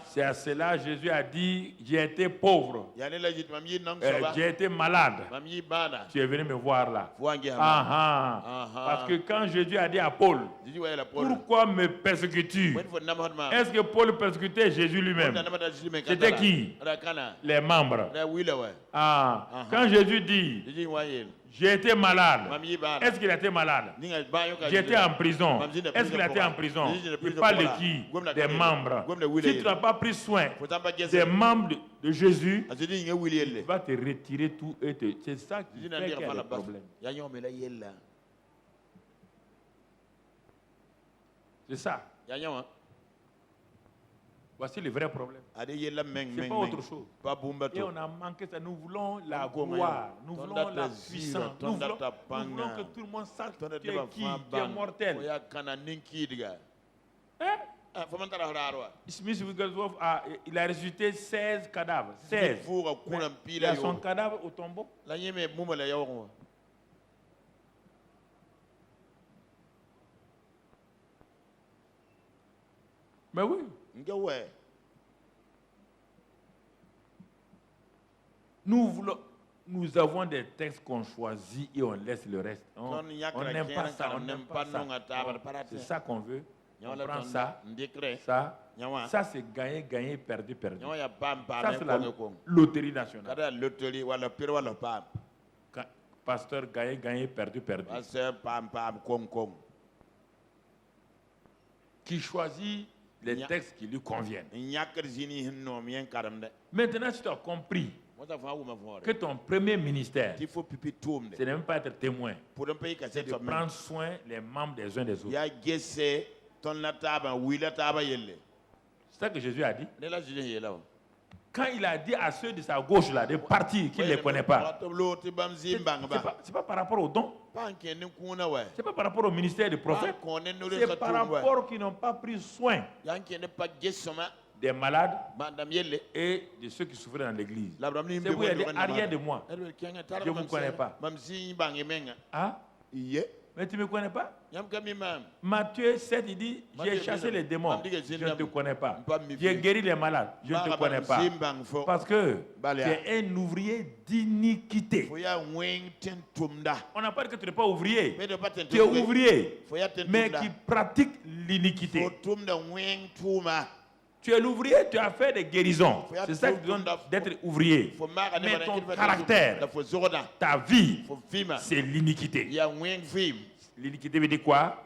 C'est à cela que Jésus a dit, j'ai été pauvre. J'ai été malade. Tu es venu me voir là. Parce que quand Jésus a dit à Paul, pourquoi me persécutes-tu? Est-ce que Paul persécutait Jésus lui-même? C'était qui? Les membres. Quand Jésus dit, j'ai été malade, est-ce qu'il a été malade? J'étais en prison, est-ce qu'il a été en prison? Il parle de qui? Des membres. Si tu n'as pas pris soin des membres de Jésus, il va te retirer tout. C'est ça qui fait qu'il y a des problèmes. C'est ça. Voici le vrai problème. C'est pas autre chose. Et on a manqué ça. Nous voulons la gloire. Nous voulons la puissance. Nous voulons que tout le monde sache qui est qui est mortel. Smith Wigglesworth il a ressuscité 16 cadavres. 16. Il a son cadavre au tombeau. Mais oui. Nous avons des textes qu'on choisit et on laisse le reste. On n'aime pas ça. On n'aime pas ça. C'est ça qu'on veut. On prend ça. Ça c'est gagner, gagner, perdu, perdu. Ça c'est la loterie nationale. Pasteur gagné, perdu. Pasteur pam kong. Qui choisit les textes qui lui conviennent. Maintenant, si tu as compris que ton premier ministère, ce n'est même pas être témoin, c'est de prendre soin des membres des uns des autres. C'est ça que Jésus a dit. Quand il a dit à ceux de sa gauche là de partir, qu'il ne les connaît pas, c'est pas par rapport aux dons, c'est pas par rapport au ministère du prophète, c'est par rapport qu'ils n'ont pas pris soin des malades et de ceux qui souffraient dans l'église. C'est vous qui avez dit arrière de moi, je ne vous connais pas. Ah? Mais tu ne me connais pas? Matthieu 7, il dit, j'ai chassé les démons, je ne te connais pas. J'ai guéri les malades, je ne te connais pas. Parce que tu es un ouvrier d'iniquité. On n'a pas dit que tu n'es pas ouvrier. Tu es ouvrier, mais qui pratique l'iniquité. Tu es l'ouvrier, tu as fait des guérisons. C'est ça qui donne d'être ouvrier. Mais ton caractère, ta vie, c'est l'iniquité. L'iniquité veut dire quoi?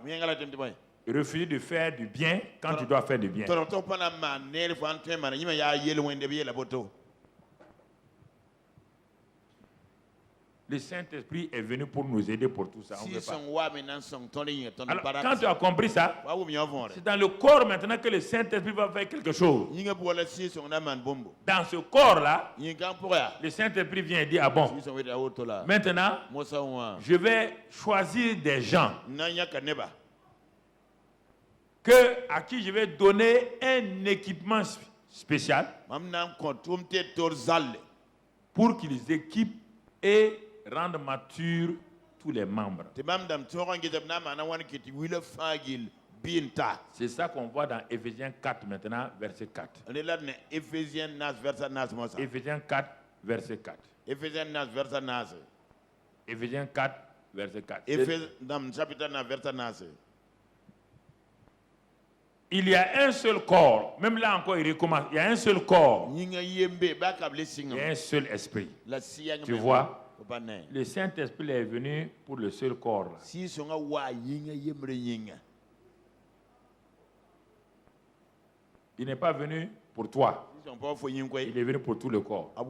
Refuser de faire du bien quand tu dois faire du bien. Le Saint-Esprit est venu pour nous aider pour tout ça. On veut pas. Alors, quand tu as compris ça, c'est dans le corps maintenant que le Saint-Esprit va faire quelque chose. Dans ce corps-là, le Saint-Esprit vient et dit, ah bon, maintenant, je vais choisir des gens à qui je vais donner un équipement spécial pour qu'ils équipent et rendre mature tous les membres. C'est ça qu'on voit dans Éphésiens 4 maintenant, verset 4. Éphésiens 4, verset 4. Éphésiens 4, verset 4. Il y a un seul corps. Même là encore, il recommence. Il y a un seul corps. Il y a un seul esprit. Tu vois? Le Saint-Esprit est venu pour le seul corps. Il n'est pas venu pour toi. Il est venu pour tout le corps. Il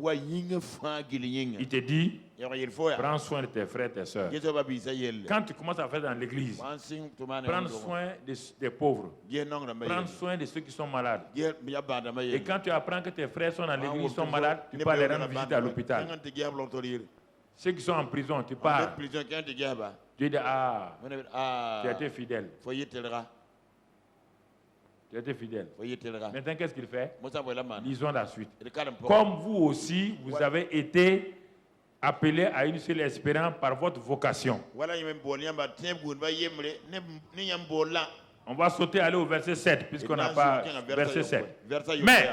te dit, prends soin de tes frères et tes sœurs. Quand tu commences à faire dans l'église, prends soin des pauvres. Prends soin de ceux qui sont malades. Et quand tu apprends que tes frères sont dans l'église, ils sont malades, tu peux les rendre visite à l'hôpital. Ceux qui sont en prison, tu pars. Tu dis, ah, tu as été fidèle. Tu as été fidèle. Maintenant, qu'est-ce qu'il fait? Lisons la suite. Comme vous aussi, vous avez été appelés à une seule espérance par votre vocation. On va sauter, aller au verset 7, puisqu'on n'a pas verset 7. Mais,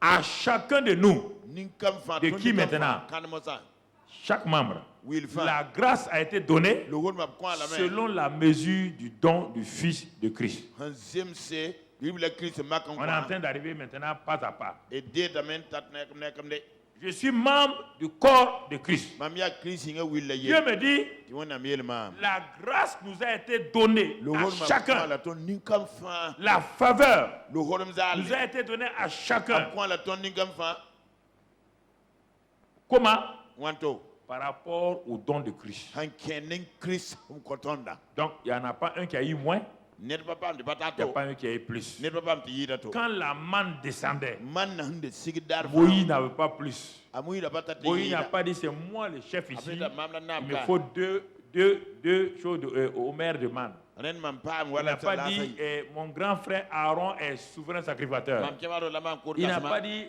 à chacun de nous, de qui maintenant? Chaque membre, la grâce a été donnée selon la mesure du don du Fils de Christ. On est en train d'arriver maintenant pas à pas. Je suis membre du corps de Christ. Dieu me dit, la grâce nous a été donnée à chacun. La faveur nous a été donnée à chacun. Comment? Par rapport au don de Christ. Donc, il n'y en a pas un qui a eu moins. Il n'y a pas un qui a eu plus. Quand la manne descendait, Moïse n'avait pas plus. Moïse n'a pas dit, c'est moi le chef ici. Il me faut deux choses au maire de manne. Il n'a pas dit, mon grand frère Aaron est souverain sacrificateur. Il n'a pas dit,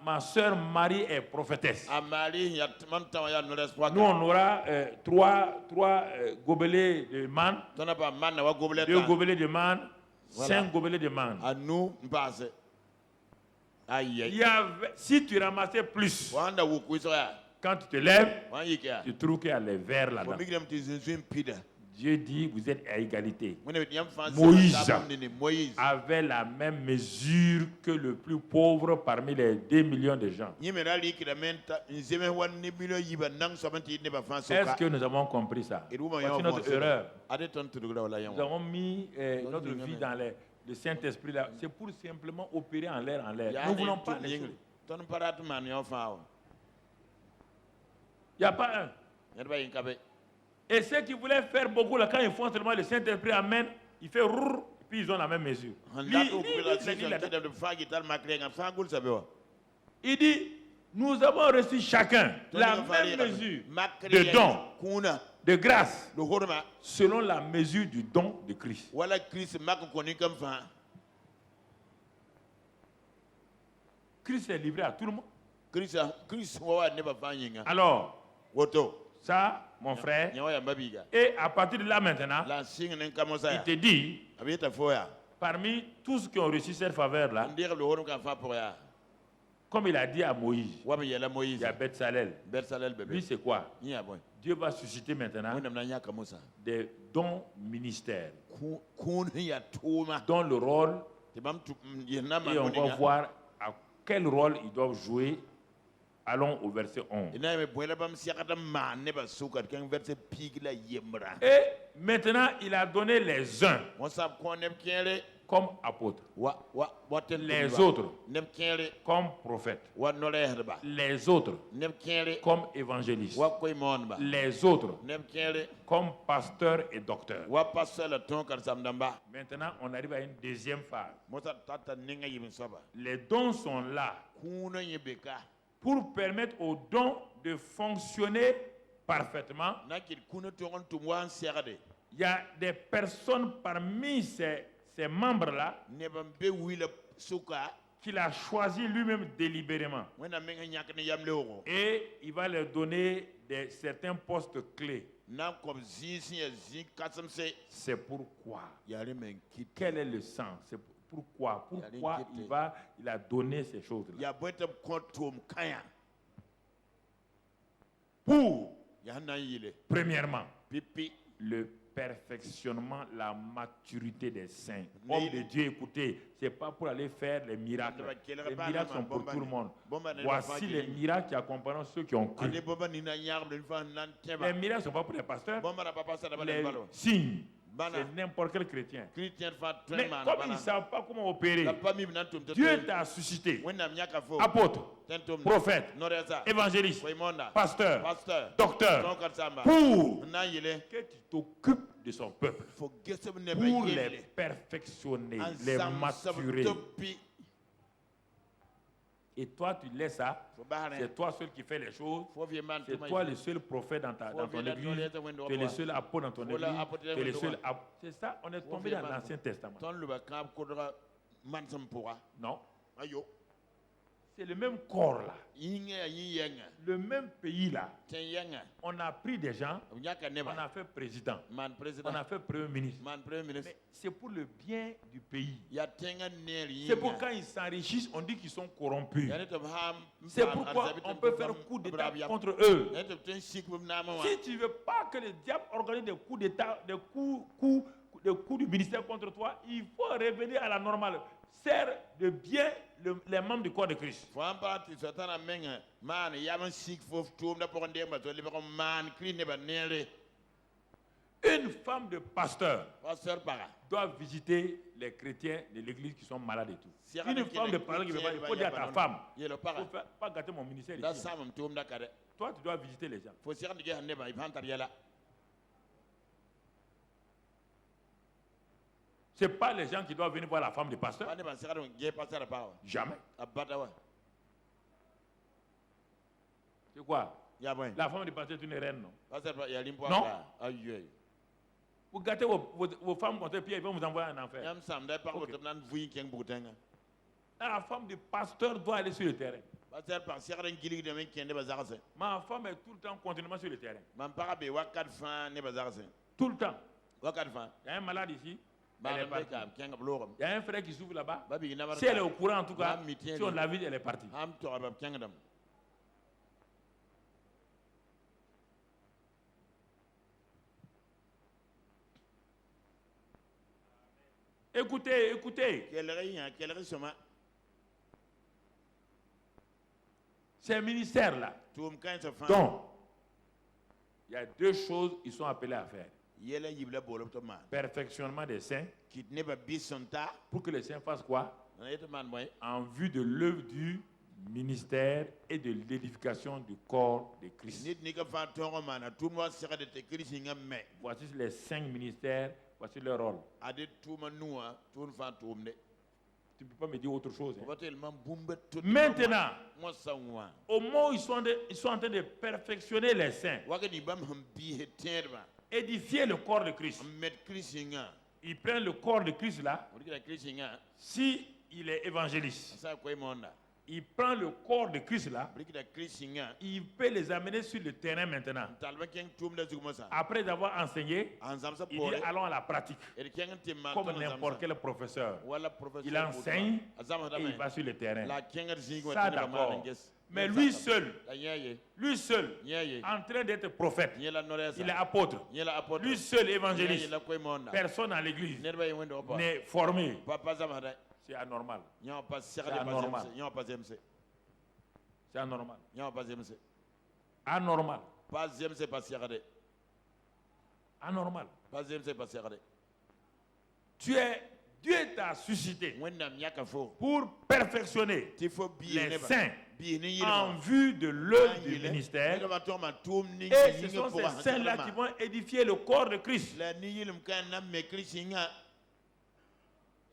ma soeur Marie est prophétesse. Nous, on aura trois gobelets de manne, 2 gobelets de manne, 5 gobelets de manne. Si tu ramassais plus, quand tu te lèves, tu trouves qu'il y a les verres là-dedans. Dieu dit, vous êtes à égalité. Moïse avait la même mesure que le plus pauvre parmi les 2 millions de gens. Est-ce que nous avons compris ça? C'est notre erreur. Nous avons mis notre vie dans le Saint-Esprit là. C'est pour simplement opérer en l'air, Nous ne voulons pas les choses. Il n'y a pas un. Et ceux qui voulaient faire beaucoup, là, quand ils font seulement le Saint-Esprit amène, il fait rour, et puis ils ont la même mesure. Il dit, nous avons reçu chacun la même mesure de don, de grâce, selon la mesure du don de Christ. Christ est livré à tout le monde. Alors, ça, mon frère, et à partir de là maintenant, il te dit, parmi tous ceux qui ont reçu cette faveur-là, comme il a dit à Moïse, il y a Betsalel. Lui, c'est quoi? Dieu va susciter maintenant des dons ministères, dont le rôle, et on va voir à quel rôle ils doivent jouer. Allons au verset 11. Et maintenant, il a donné les uns comme apôtres, les autres comme prophètes, les autres comme évangélistes, les autres comme pasteurs et docteurs. Maintenant, on arrive à une deuxième phase. Les dons sont là pour permettre aux dons de fonctionner parfaitement. Il y a des personnes parmi ces membres-là qu'il a choisi lui-même délibérément. Et il va leur donner certains postes clés. C'est pourquoi. Quel est le sens? C'est pourquoi il a donné ces choses-là? Pour, premièrement, le perfectionnement, la maturité des saints. Homme de Dieu, écoutez, c'est pas pour aller faire les miracles. Les miracles sont pour tout le monde. Voici les miracles qui accompagnent ceux qui ont cru. Les miracles ne sont pas pour les pasteurs. Les signes, c'est n'importe quel chrétien. Mais comme ils ne savent pas comment opérer, Dieu t'a suscité apôtre, prophète, évangéliste, pasteur, docteur, pour que tu t'occupes de son peuple, pour les perfectionner, les maturer. Et toi, tu laisses ça. C'est toi seul qui fais les choses. C'est toi le seul prophète dans ton église. Tu es le seul apôtre dans ton église. Tu es le seul. C'est ça, on est tombé dans l'Ancien Testament. Non. C'est le même corps là. Le même pays là. On a pris des gens, on a fait président, on a fait premier ministre. Mais c'est pour le bien du pays. C'est pour quand ils s'enrichissent, on dit qu'ils sont corrompus. C'est pourquoi on peut faire coup d'État contre eux. Si tu ne veux pas que le diable organise des coups d'État, des coups du ministère contre toi, il faut revenir à la normale. Sert de bien les membres du corps de Christ. Une femme de pasteur doit visiter les chrétiens de l'église qui sont malades et tout. Une femme de pasteur qui veut pas, il faut dire à ta femme, il ne faut pas gâter mon ministère ici. Toi, tu dois visiter les gens. Ce n'est pas les gens qui doivent venir voir la femme du pasteur. Jamais. C'est quoi? La femme du pasteur est une reine, non? Non. Vous gâtez vos femmes contre puis ils vont vous envoyer en enfer. Okay. La femme du pasteur doit aller sur le terrain. Ma femme est tout le temps continuellement sur le terrain. Tout le temps. Il y a un malade ici. Il y a un frère qui souffre là-bas. Si elle est au courant, en tout cas, si on l'a vu, elle est partie. Écoutez, écoutez. Ces ministères-là, donc, il y a deux choses qu'ils sont appelés à faire. Perfectionnement des saints. Pour que les saints fassent quoi? En vue de l'œuvre du ministère et de l'édification du corps de Christ. Voici les 5 ministères, voici leur rôle. Tu ne peux pas me dire autre chose. Hein? Maintenant, au moment où ils sont en train de perfectionner les saints, édifier le corps de Christ, ils prennent le corps de Christ là, si il est évangéliste, il prend le corps de Christ là, il peut les amener sur le terrain maintenant. Après avoir enseigné, il dit allons à la pratique. Comme n'importe quel professeur. Il enseigne et il va sur le terrain. Ça d'accord. Mais lui seul, en train d'être prophète, il est apôtre, lui seul évangéliste, personne dans l'église n'est formé. C'est anormal. C'est anormal. C'est anormal. Anormal. Anormal. Dieu t'a suscité pour perfectionner les saints en vue de l'œuvre du ministère. Et ce sont ces saints-là qui vont édifier le corps de Christ.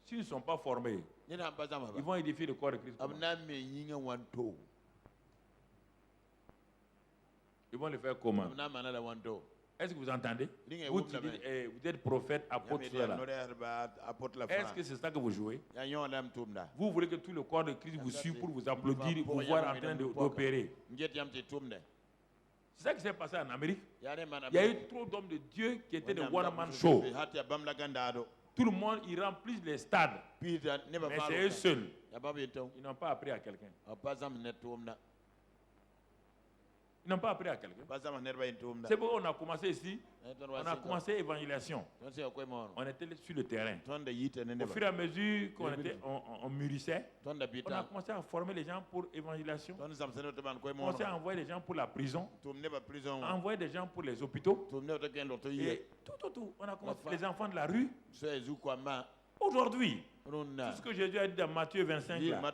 S'ils ne sont pas formés, ils vont édifier le corps de Christ. Ils vont le faire comment? Est-ce que vous entendez? Vous êtes prophète, apôtre, est-ce que c'est ça que vous jouez? Vous voulez que tout le corps de Christ vous suive pour vous applaudir, vous voir en train d'opérer. C'est ça qui s'est passé en Amérique. Il y a eu trop d'hommes de Dieu qui étaient de one-man show. Tout le monde, ils remplissent les stades. Mais c'est eux seuls. Ils n'ont pas appris à quelqu'un. Ils n'ont pas appris à quelqu'un. C'est pourquoi on a commencé ici. On a commencé l'évangélisation. On était sur le terrain. Au fur et à mesure qu'on mûrissait, on a commencé à former les gens pour l'évangélisation. On a commencé à envoyer les gens pour la prison. À envoyer des gens pour les hôpitaux. Et tout. On a commencé les enfants de la rue. Aujourd'hui, tout ce que Jésus a dit dans Matthieu 25, là,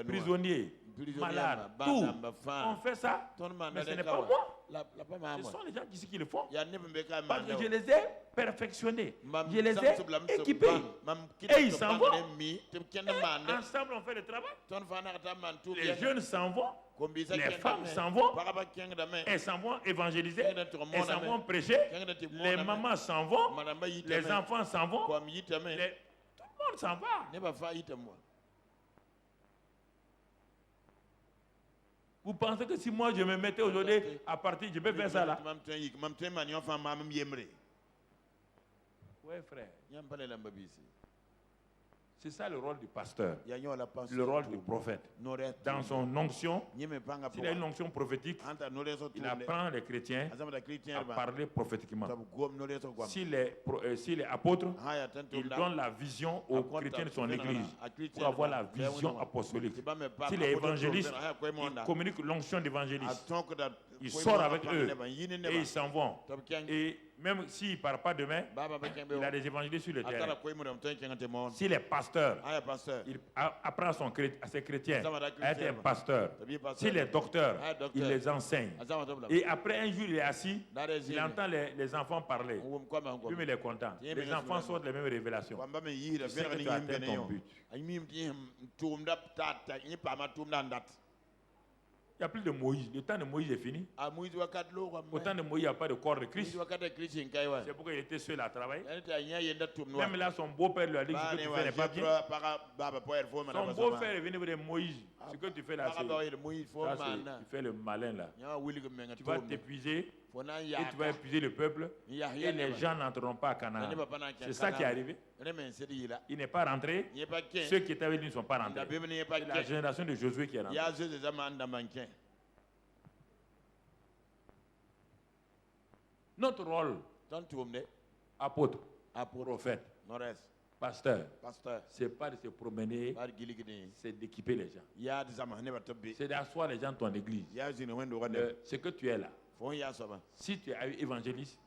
prisonniers, malades, tout, on fait ça, mais ce n'est pas moi. Ce sont les gens qui le font. Parce que je les ai perfectionnés, je les ai équipés. Et ils s'en vont. Et ensemble, on fait le travail. Les jeunes s'en vont. Les femmes s'en vont. Elles s'en vont évangéliser. Elles s'en vont prêcher. Les mamans s'en vont. Les enfants s'en vont. Tout le monde s'en va. Vous pensez que si moi je me mettais aujourd'hui à partir, je peux faire ça là? Oui, frère. C'est ça le rôle du pasteur, le rôle du prophète. Dans son onction, s'il a une onction prophétique, il apprend les chrétiens à parler prophétiquement. S'il est apôtre, il donne la vision aux chrétiens de son église pour avoir la vision apostolique. S'il est évangéliste, il communique l'onction d'évangéliste. Il sort avec eux et ils s'en vont. Et même s'il ne part pas demain, il a des évangélistes sur le terrain. S'il est pasteur, il apprend à ses chrétiens à être un pasteur. S'il est docteur, il les enseigne. Et après un jour, il est assis, il entend les enfants parler. Lui, il est content. Les enfants sortent les mêmes révélations. Tu sais que tu as atteint ton but. Il n'y a plus de Moïse. Le temps de Moïse est fini. Au temps de Moïse, il n'y a pas de corps de Christ. C'est pourquoi il était seul à travailler. Même là, son beau-père lui a dit que ce que tu fais n'est pas bien. Son beau-père est venu voir Moïse. Ce que tu fais là, tu fais le malin là. Tu vas t'épuiser et tu vas épuiser le peuple. Et les gens n'entreront pas à Canaan. C'est ça qui est arrivé. Il n'est pas rentré. Ceux qui étaient avec lui ne sont pas rentrés. C'est la génération de Josué qui est rentrée. Notre rôle, apôtre, prophète, Pasteur, c'est pas de se promener, c'est d'équiper les gens. C'est d'asseoir les gens dans ton église. C'est que tu es là. Si tu es évangéliste,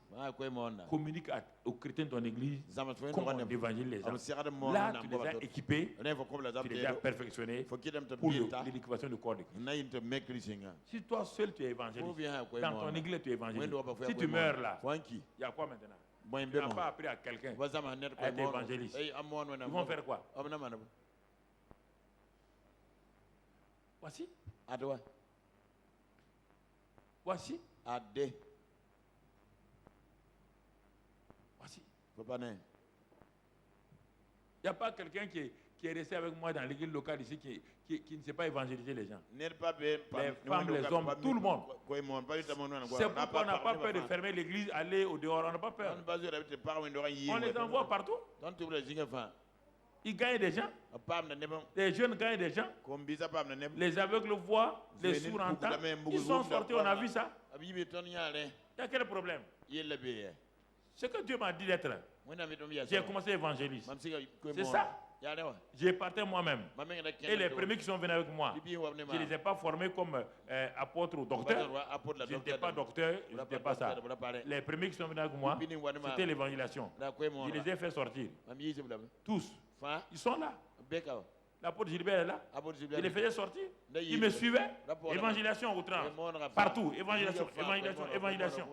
communique aux chrétiens de ton église comment on évangélise les gens. Là, tu les as équipés, tu les as perfectionnés pour l'équipation du corps de Christ. Si toi seul tu es évangéliste, dans ton église tu es évangéliste, si tu meurs là, il y a quoi maintenant? Tu n'as pas appris à quelqu'un à être évangéliste. Ils vont faire quoi? Voici. Voici. Voici. Il n'y a pas quelqu'un qui est resté avec moi dans l'église locale ici qui ne sait pas évangéliser les gens. Les femmes, les hommes, tout le monde. C'est pourquoi on n'a pas peur de fermer l'église, aller au dehors, on n'a pas peur. On les envoie partout. Ils gagnent des gens. Les jeunes gagnent des gens. Les aveugles voient, les sourds entendent. Ils sont sortis, on a vu ça. Il y a quel problème? Ce que Dieu m'a dit d'être, j'ai commencé à évangéliser. C'est ça. J'ai parti moi-même. Et les premiers qui sont venus avec moi, je ne les ai pas formés comme apôtres ou docteurs. Je n'étais pas docteur, je n'étais pas ça. Les premiers qui sont venus avec moi, c'était l'évangélisation. Je les ai fait sortir. Tous. Ils sont là. L'apôtre Gilbert est là. Il les faisait sortir. Il me suivait. Évangélisation outrance. Partout. Évangélisation, évangélisation, évangélisation.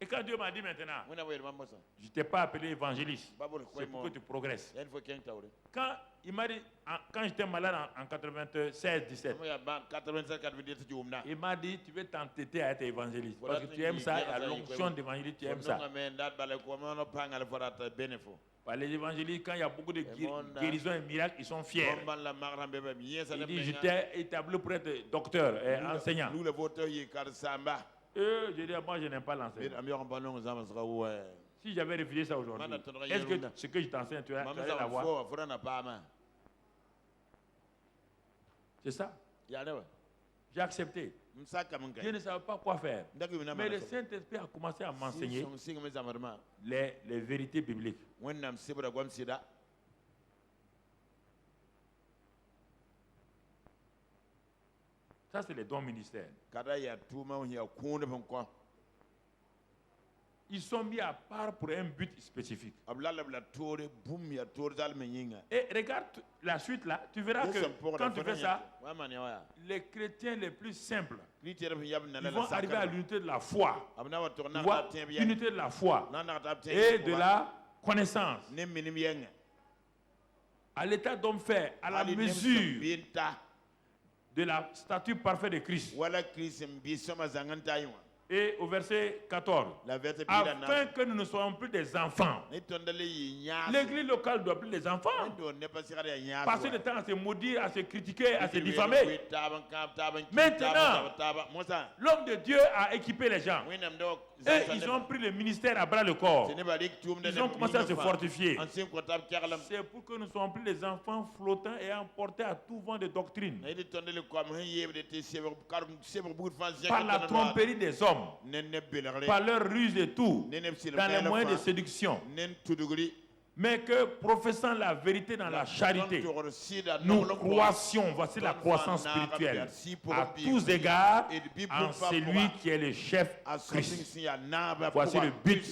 Et quand Dieu m'a dit maintenant, je ne t'ai pas appelé évangéliste, c'est pour que tu progresses. Quand il m'a dit, quand j'étais malade en 96-17, il m'a dit, tu veux t'entêter à être évangéliste. Parce que tu aimes ça, la l'onction d'évangéliste, tu aimes ça. Les évangélistes, quand il y a beaucoup de guérisons et miracles, ils sont fiers. Il dit, j'étais établi pour être docteur et enseignant. Je dis, moi je n'aime pas l'enseignement. Si j'avais refusé ça aujourd'hui, est-ce que ce que je t'enseigne, tu vas l'avoir? C'est ça. J'ai accepté. Je ne savais pas quoi faire. Mais le Saint-Esprit a commencé à m'enseigner les vérités bibliques. Ça, c'est les dons ministères. Ils sont mis à part pour un but spécifique. Et regarde la suite là, tu verras que quand tu fais ça, les chrétiens les plus simples, ils vont arriver à l'unité de la foi. L'unité de la foi et de la connaissance. À l'état d'homme fait, à la mesure de la statue parfaite de Christ. Et au verset 14, afin que nous ne soyons plus des enfants. L'église locale doit plus des enfants. Passer le temps à se maudire, à se critiquer, à se diffamer. Maintenant, l'homme de Dieu a équipé les gens. Et ils ont pris le ministère à bras le corps. Ils ont commencé à se fortifier. C'est pour que nous ne soyons plus des enfants flottants et emportés à tout vent de doctrine. Par la tromperie des hommes. Par leur ruse et tout. Dans les moyens de séduction. Mais que professant la vérité dans la charité, nous croissions, voici la croissance spirituelle, à tous égards, en celui qui est le chef Christ. Voici le but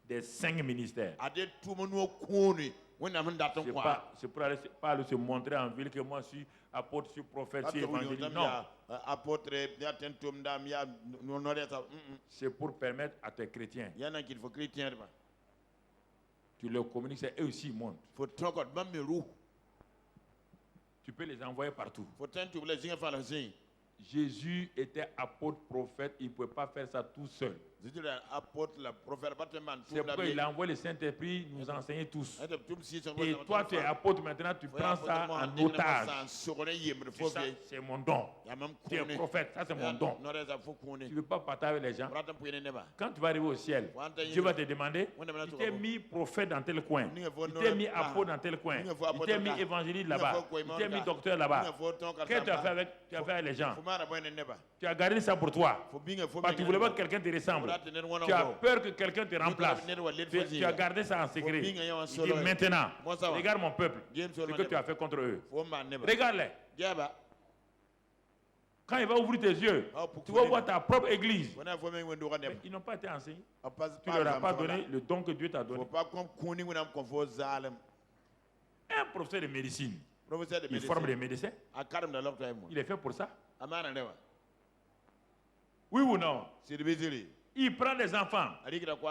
des 5 ministères. C'est pour aller se montrer en ville que moi je suis apôtre, je suis prophète, je suis évangéliste. Non. C'est pour permettre à tes chrétiens. Tu leur communiques, c'est eux aussi montent. Tu peux les envoyer partout. Jésus était apôtre, prophète, il ne pouvait pas faire ça tout seul. C'est pourquoi il a envoyé le Saint-Esprit nous enseigner tous. Et toi, tu es apôtre maintenant, tu prends ça en otage. C'est mon don. Tu es prophète, ça c'est mon don. Tu ne veux pas partager avec les gens. Quand tu vas arriver au ciel, Dieu va te demander, il t'est mis prophète dans tel coin, il t'est mis apôtre dans tel coin, il t'est mis évangéliste là-bas, il t'est mis docteur là-bas. Qu'est-ce que tu as fait avec les gens? Tu as gardé ça pour toi. Parce que tu ne voulais pas que quelqu'un te ressemble. Tu as peur que quelqu'un te remplace. Tu as gardé ça en secret. Il dit maintenant, regarde mon peuple, ce que tu as fait contre eux. Regarde-les. Quand il va ouvrir tes yeux, tu vas voir ta propre église. Mais ils n'ont pas été enseignés. Tu ne leur as pas donné le don que Dieu t'a donné. Un professeur de médecine, il forme des médecins. Il est fait pour ça. Oui ou non? Il prend des enfants.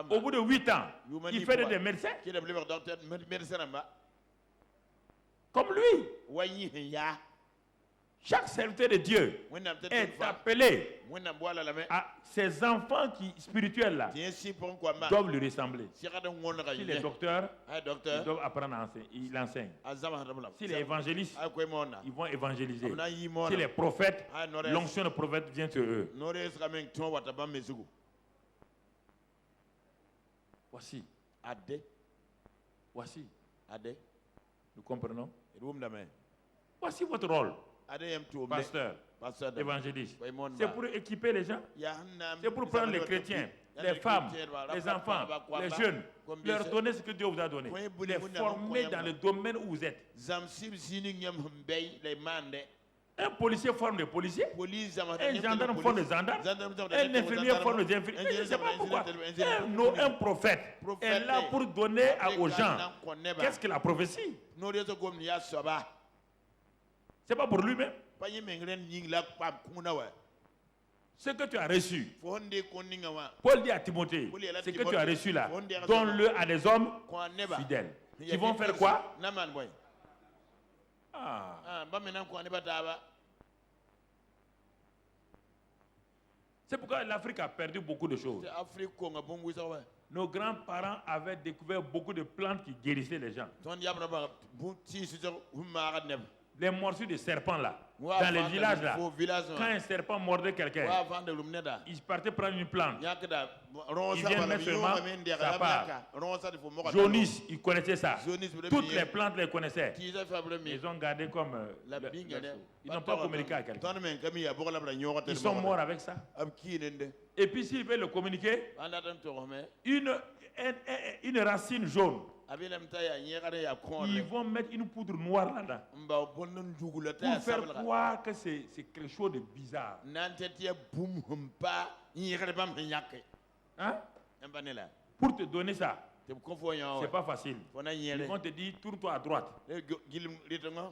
Au bout de 8 ans, il fait des médecins. Comme lui. Chaque serviteur de Dieu est appelé à ces enfants spirituels là doivent lui ressembler. S'il est docteur, ils doivent apprendre à enseigner. Il enseigne. S'il est évangéliste, ils vont évangéliser. S'il est prophète, l'onction de prophète vient sur eux. Voici. Voici. Nous comprenons. Voici votre rôle. Pasteur, évangéliste. C'est pour équiper les gens. C'est pour prendre les chrétiens, les femmes, les enfants, les jeunes, leur donner ce que Dieu vous a donné. Les former dans le domaine où vous êtes. Un policier forme des policiers. Un gendarme forme des gendarmes. Un infirmier forme des infirmiers. Je ne sais pas pourquoi. Un prophète est là pour donner aux gens. Qu'est-ce que la prophétie? Ce n'est pas pour lui-même. Ce que tu as reçu, Paul dit à Timothée, ce que tu as reçu là, donne-le à des hommes fidèles. Qui vont faire quoi? C'est pourquoi l'Afrique a perdu beaucoup de choses. Nos grands-parents avaient découvert beaucoup de plantes qui guérissaient les gens. Les morsures de serpents là, dans les villages là, quand un serpent mordait quelqu'un, il partait prendre une plante. Il vient mettre seulement sa part. Jaunis, ils connaissaient ça. Toutes les plantes les connaissaient. Ils ont gardé comme... ils n'ont pas communiqué à quelqu'un. Ils sont morts avec ça. Et puis s'ils veulent le communiquer, une racine jaune, ils vont mettre une poudre noire là-dedans pour faire croire que c'est quelque chose de bizarre. Hein? Pour te donner ça, c'est pas facile. Ils vont te dire tourne-toi à droite,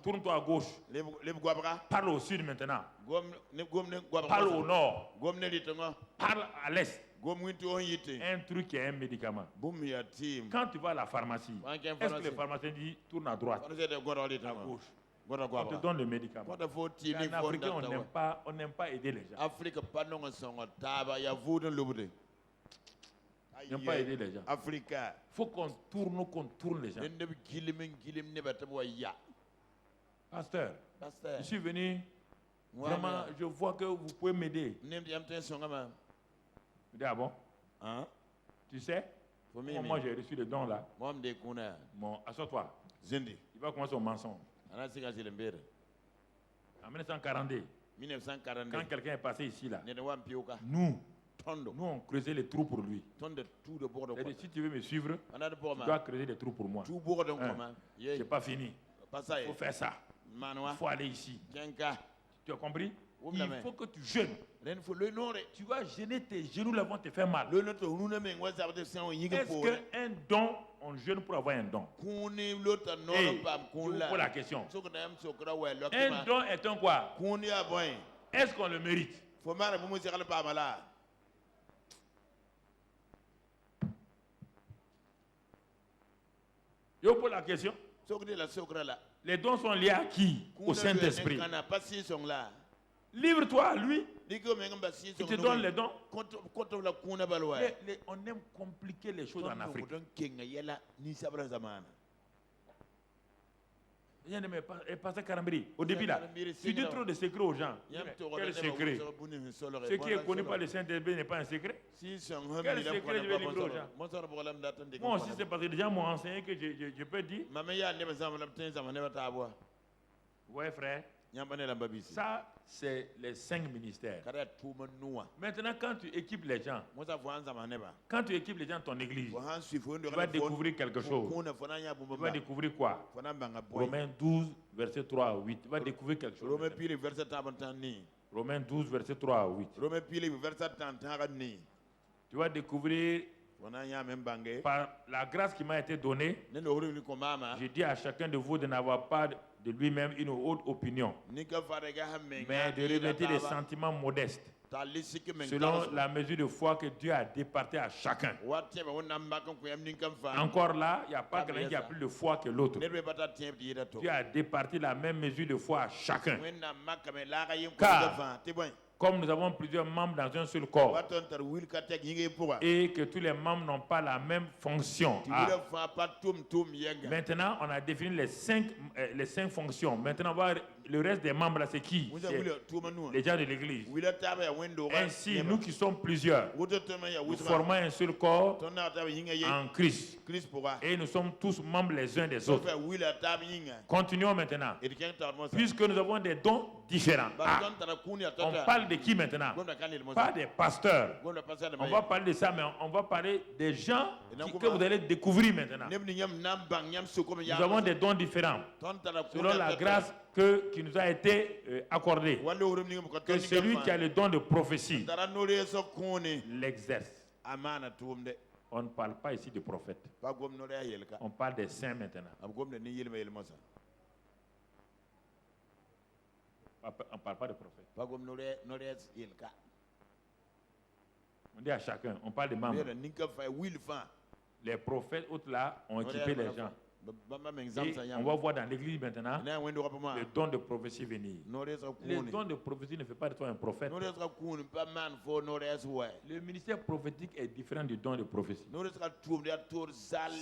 tourne-toi à gauche, parle au sud maintenant, parle au nord, parle à l'est. Un truc qui est un médicament. Quand tu vas à la pharmacie, est-ce que le pharmacien dit tourne à droite, à gauche? On te donne le médicament. En Afrique, on n'aime pas aider les gens. On n'aime pas aider les gens. Il faut qu'on tourne les gens. Pasteur, je suis venu. Vraiment, je vois que vous pouvez m'aider. Je dis, ah bon? Tu sais, moi j'ai reçu le don là. Bon, assois-toi. Il va commencer au mensonge. En 1942, quand quelqu'un est passé ici là, nous on creusait les trous pour lui. Si tu veux me suivre, tu dois creuser des trous pour moi. C'est pas fini. Il faut faire ça. Il faut aller ici. Tu as compris? Il faut que tu jeûnes. Tu vas gêner tes genoux là, vont te faire mal. Est-ce qu'un don, on jeûne pour avoir un don? Je pose la question. Un don est un quoi? Est-ce qu'on le mérite? Je pose la question. Les dons sont liés à qui? Au Saint-Esprit. Livre-toi à lui. Il te donne les dons. On aime compliquer les choses en Afrique. Pasteur Karambiri, au début là, tu dis trop de secrets aux gens. Quel secret? Ce qui est connu par le Saint-Esprit n'est pas un secret. Quel secret je vais livrer aux gens? Moi aussi, c'est parce que les gens m'ont enseigné que je peux dire. Ouais, frère. Ça, c'est les 5 ministères. Maintenant, quand tu équipes les gens, ton église, tu vas découvrir quelque chose. Tu vas découvrir quoi? Romains 12, verset 3 à 8. Tu vas découvrir quelque chose. Romains 12, verset 3 à 8. Tu vas découvrir par la grâce qui m'a été donnée. Je dis à chacun de vous de n'avoir pas de lui-même une haute opinion, mais de revêtir des sentiments modestes, selon la mesure de foi que Dieu a départagée à chacun. Encore là, il n'y a pas quelqu'un qui a plus de foi que l'autre. Dieu a départi la même mesure de foi à chacun. Car comme nous avons plusieurs membres dans un seul corps et que tous les membres n'ont pas la même fonction. Maintenant, on a défini les cinq fonctions. Maintenant, on va voir le reste des membres, là, c'est qui? Les gens de l'église. Ainsi, nous qui sommes plusieurs, nous formons un seul corps en Christ. Et nous sommes tous membres les uns des autres. Continuons maintenant. Puisque nous avons des dons différents. On parle de qui maintenant? Pas des pasteurs. On va parler de ça, mais on va parler des gens que vous allez découvrir maintenant. Nous avons des dons différents selon la grâce qui nous a été accordée. Que celui qui a le don de prophétie l'exerce. On ne parle pas ici de prophètes. On parle des saints maintenant. On ne parle pas de prophètes. On dit à chacun, on parle des membres. Les prophètes, autres là, ont équipé les gens. Et on va voir dans l'église maintenant le don de prophétie venir. Le don de prophétie ne fait pas de toi un prophète. Le ministère prophétique est différent du don de prophétie.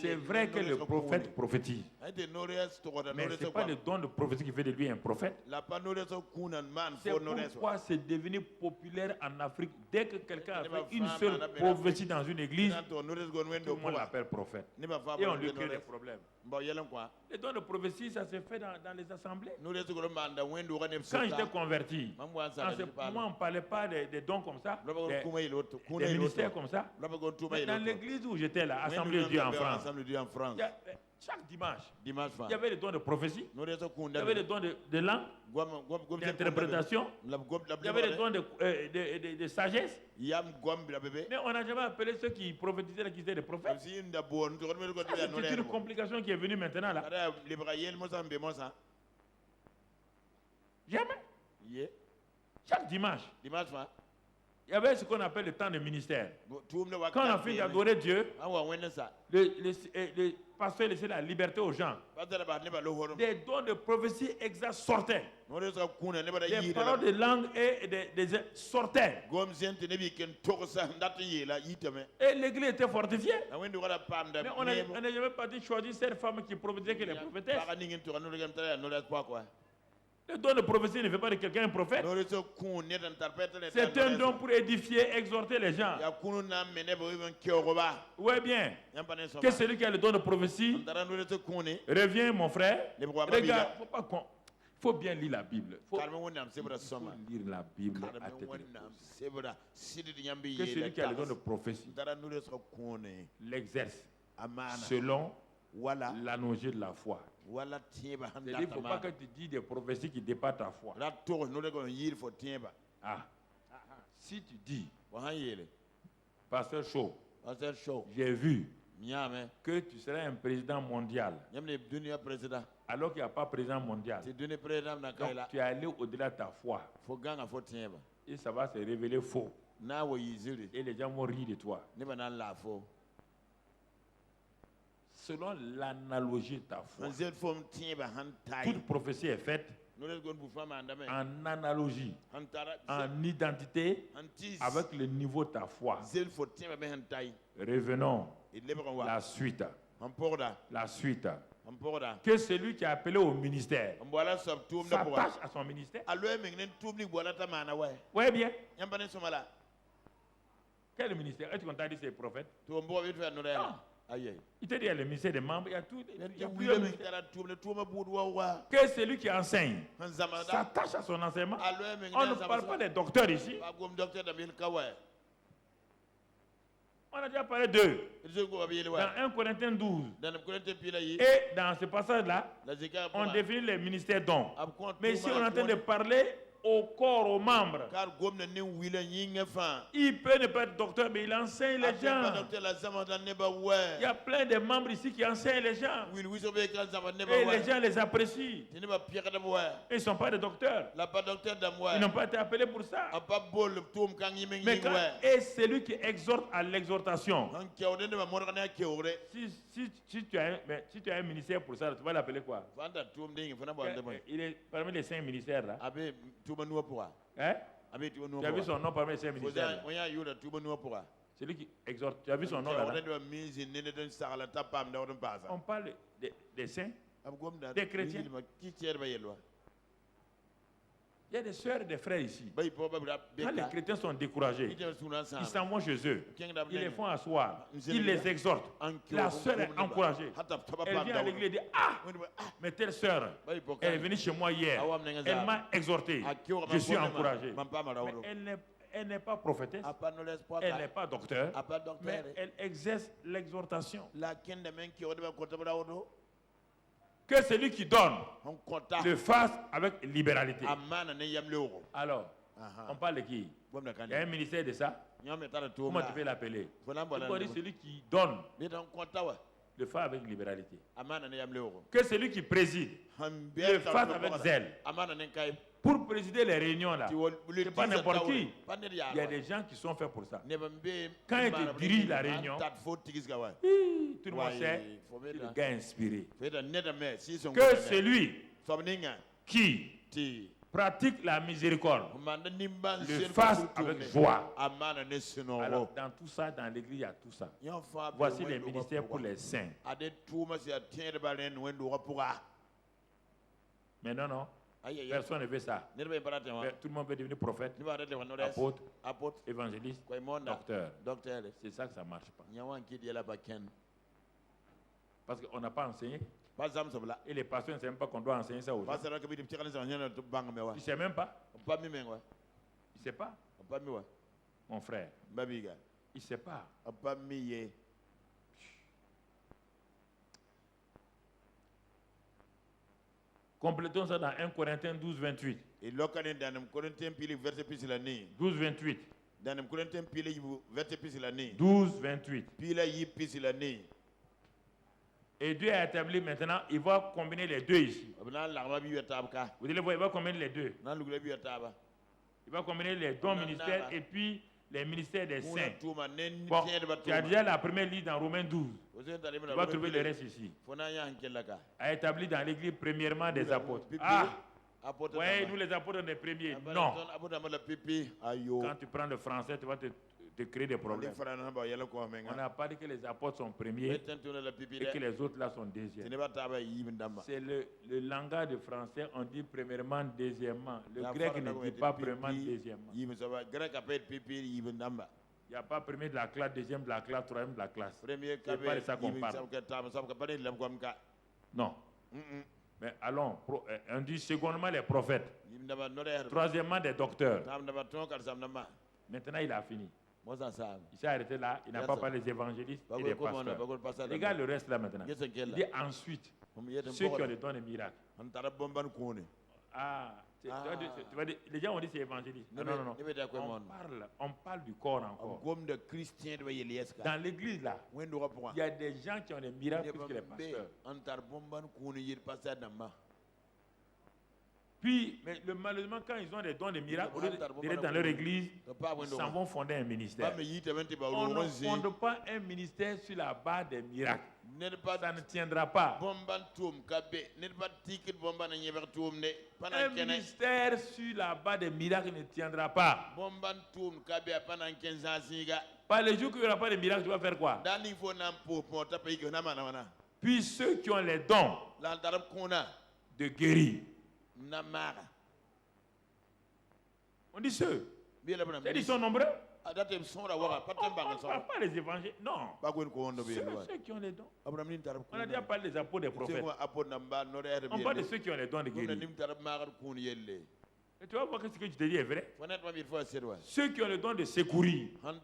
C'est vrai que le prophète prophétise, mais ce n'est pas le don de prophétie qui fait de lui un prophète. C'est pourquoi c'est devenu populaire en Afrique. Dès que quelqu'un a fait une seule prophétie dans une église, tout le monde l'appelle prophète. Et on lui crée des problèmes. Les dons de prophétie, ça se fait dans les assemblées. Quand j'étais converti, moi on ne parlait pas des dons comme ça, des ministères comme ça. Mais dans l'église où j'étais là, Assemblée de Dieu en France, chaque dimanche, il y avait les dons de prophétie, il y avait les dons de langue, d'interprétation, il y avait les dons de sagesse. Mais on n'a jamais appelé ceux qui prophétisaient qui étaient des prophètes. C'est une complication qui est venue maintenant là. Jamais. Chaque dimanche, il y avait ce qu'on appelle le temps de ministère. Quand on a fini d'adorer Dieu, le pasteur laissait la liberté aux gens. Des dons de prophétie exacts sortaient. Des paroles de langue et des sortaient. Et l'église était fortifiée. Mais on n'a jamais pas dit choisir cette femme qui prophétisait que les prophétesses. Le don de prophétie ne fait pas de quelqu'un un prophète. C'est un don pour édifier, exhorter les gens. Oui, bien. Que celui qui a le don de prophétie revient, mon frère. Regarde, il faut bien lire la Bible. Il faut lire la Bible à tête reposée. Que celui qui a le don de prophétie l'exerce selon l'analogie de la foi. Il ne faut pas que tu dis des prophéties qui dépassent ta foi. Si tu dis, Pasteur Shaw, j'ai vu que tu serais un président mondial, alors qu'il n'y a pas président mondial. Donc tu es allé au-delà de ta foi. Et ça va se révéler faux. Et les gens vont rire de toi. Selon l'analogie de ta foi. Toute prophétie est faite en analogie, en identité avec le niveau de ta foi. Revenons. La suite. La suite. Que celui qui est appelé au ministère s'attache à son ministère. Oui, bien. Quel ministère? Est-ce qu'on t'a dit c'est prophète? Non. Il te dit, il y a le ministère des membres, il y a tout. Il y a plusieurs ministères. Que celui qui enseigne s'attache à son enseignement. On ne parle pas des docteurs ici. On a déjà parlé d'eux. Dans 1 Corinthiens 12. Et dans ce passage-là, on définit les ministères dons. Mais ici, on est en train de parler au corps, aux membres. Il peut ne pas être docteur, mais il enseigne les gens. Il y a plein de membres ici qui enseignent les gens. Et les gens les apprécient. Ils ne sont pas des docteurs. Ils n'ont pas été appelés pour ça. Mais quand est celui qui exhorte à l'exhortation, si tu as un ministère pour ça, tu vas l'appeler quoi? Il est parmi les 5 ministères là. Hein? Tu as vu son nom parmi les 5 ministères? Celui qui exhorte. Tu as vu son nom là? On parle des saints, des chrétiens. Il y a des sœurs et des frères ici. Quand les chrétiens sont découragés, ils s'en vont chez eux. Ils les font asseoir. Ils les exhortent. La sœur est encouragée. Elle vient à l'église et dit, ah, mais telle sœur, elle est venue chez moi hier. Elle m'a exhorté. Je suis encouragé. Mais elle n'est pas prophétesse. Elle n'est pas docteur. Mais elle exerce l'exhortation. Que celui qui donne le fasse avec libéralité. Alors, on parle de qui? Il y a un ministère de ça. Comment tu peux l'appeler? Celui qui donne le fasse avec libéralité. Que celui qui préside le fasse avec zèle. Pour présider les réunions là, c'est pas n'importe qui. Il y a des gens qui sont faits pour ça. Quand ils te dirigent la réunion, tout le monde sait que le gars est inspiré. Que celui qui pratique la miséricorde le fasse avec joie. Alors, dans tout ça, dans l'église, il y a tout ça. Voici les ministères pour les saints. Mais non. Personne ne veut ça. Tout le monde veut devenir prophète, apôtre, évangéliste, docteur. C'est ça que ça ne marche pas. Parce qu'on n'a pas enseigné. Et les pasteurs ne savent même pas qu'on doit enseigner ça aux gens. Ils ne savent même pas. Il ne sait pas. Mon frère. Il ne sait pas. Complétons ça dans 1 Corinthiens 12, 28. 12, 28. 12, 28. Et Dieu a établi maintenant, il va combiner les deux ici. Vous allez voir, il va combiner les deux. Il va combiner les dons ministères et puis les ministères des saints. Bon, tu as déjà la première liste dans Romains 12. Tu vas trouver le reste ici. A établi dans l'église premièrement des apôtres. Ah! Oui, nous les apôtres on est premiers. Non. Quand tu prends le français, tu vas te créer des problèmes. On n'a pas dit que les apôtres sont premiers et que les autres là sont deuxièmes. C'est le langage de français, on dit premièrement, deuxièmement. Le grec ne dit pas premièrement, deuxièmement. Il n'y a pas premier de la classe, deuxième de la classe, troisième de la classe. C'est pas de ça qu'on parle. Non. Mais allons, on dit secondement les prophètes. Troisièmement des docteurs. Maintenant il a fini. Il s'est arrêté là, il n'a pas parlé des évangélistes et des pasteurs. Regarde le reste là maintenant. Il dit ensuite, ceux qui ont les dons des miracles. Les gens ont dit c'est évangéliste. Non. On parle du corps encore. Dans l'église là, il y a des gens qui ont des miracles plus que les pasteurs. Puis, malheureusement, quand ils ont des dons de miracles, au lieu d'être dans leur église, ils s'en vont fonder un ministère. On ne fonde pas un ministère sur la base des miracles. Ça ne tiendra pas. Un ministère sur la base des miracles ne tiendra pas. Par les jours qu'il n'y aura pas de miracles, tu vas faire quoi? Puis ceux qui ont les dons de guérir. On dit ceux. Ils sont nombreux. Pas les évangéliques, non. Ceux qui ont les dons. On a déjà parlé des apôtres des prophètes. On parle de ceux qui ont les dons de guérir. Et tu vas voir que ce que je te dis est vrai. Ceux qui ont le don de secourir. Alors,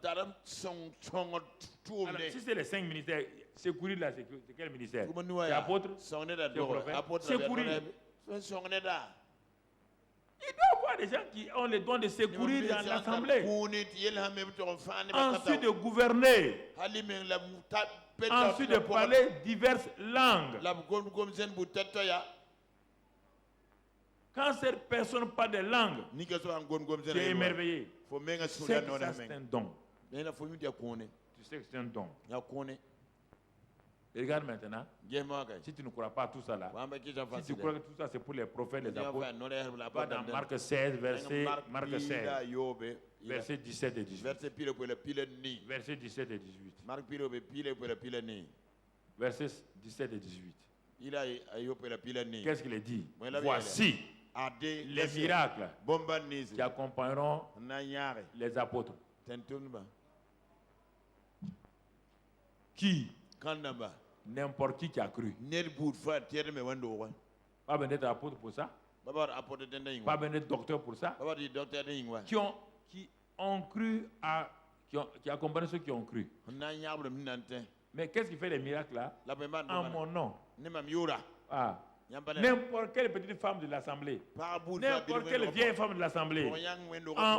si c'est les 5 ministères, secourir là, c'est quel ministère? C'est apôtre? C'est prophète? Secourir. Il doit y avoir des gens qui ont le don de secourir dans l'assemblée. Ensuite de gouverner. Ensuite de parler diverses langues. Quand cette personne parle des langues, tu es émerveillé. Tu sais que ça c'est un don. Tu sais que c'est un don. Et regarde maintenant, si tu ne crois pas à tout ça là, si tu crois que tout ça c'est pour les prophètes, les apôtres, va dans Marc 16, verset 17 et 18. Verset 17 et 18. Verset 17 et 18. Qu'est-ce qu'il a dit? Voici les miracles qui accompagneront les apôtres. Qui? N'importe qui a cru. Pas besoin d'être apôtre pour ça. Pas besoin d'être docteur pour ça. Qui ont cru qui accompagnent ceux qui ont cru. Mais qu'est-ce qui fait les miracles là? En mon nom. N'importe quelle petite femme de l'assemblée, n'importe quelle vieille femme de l'assemblée,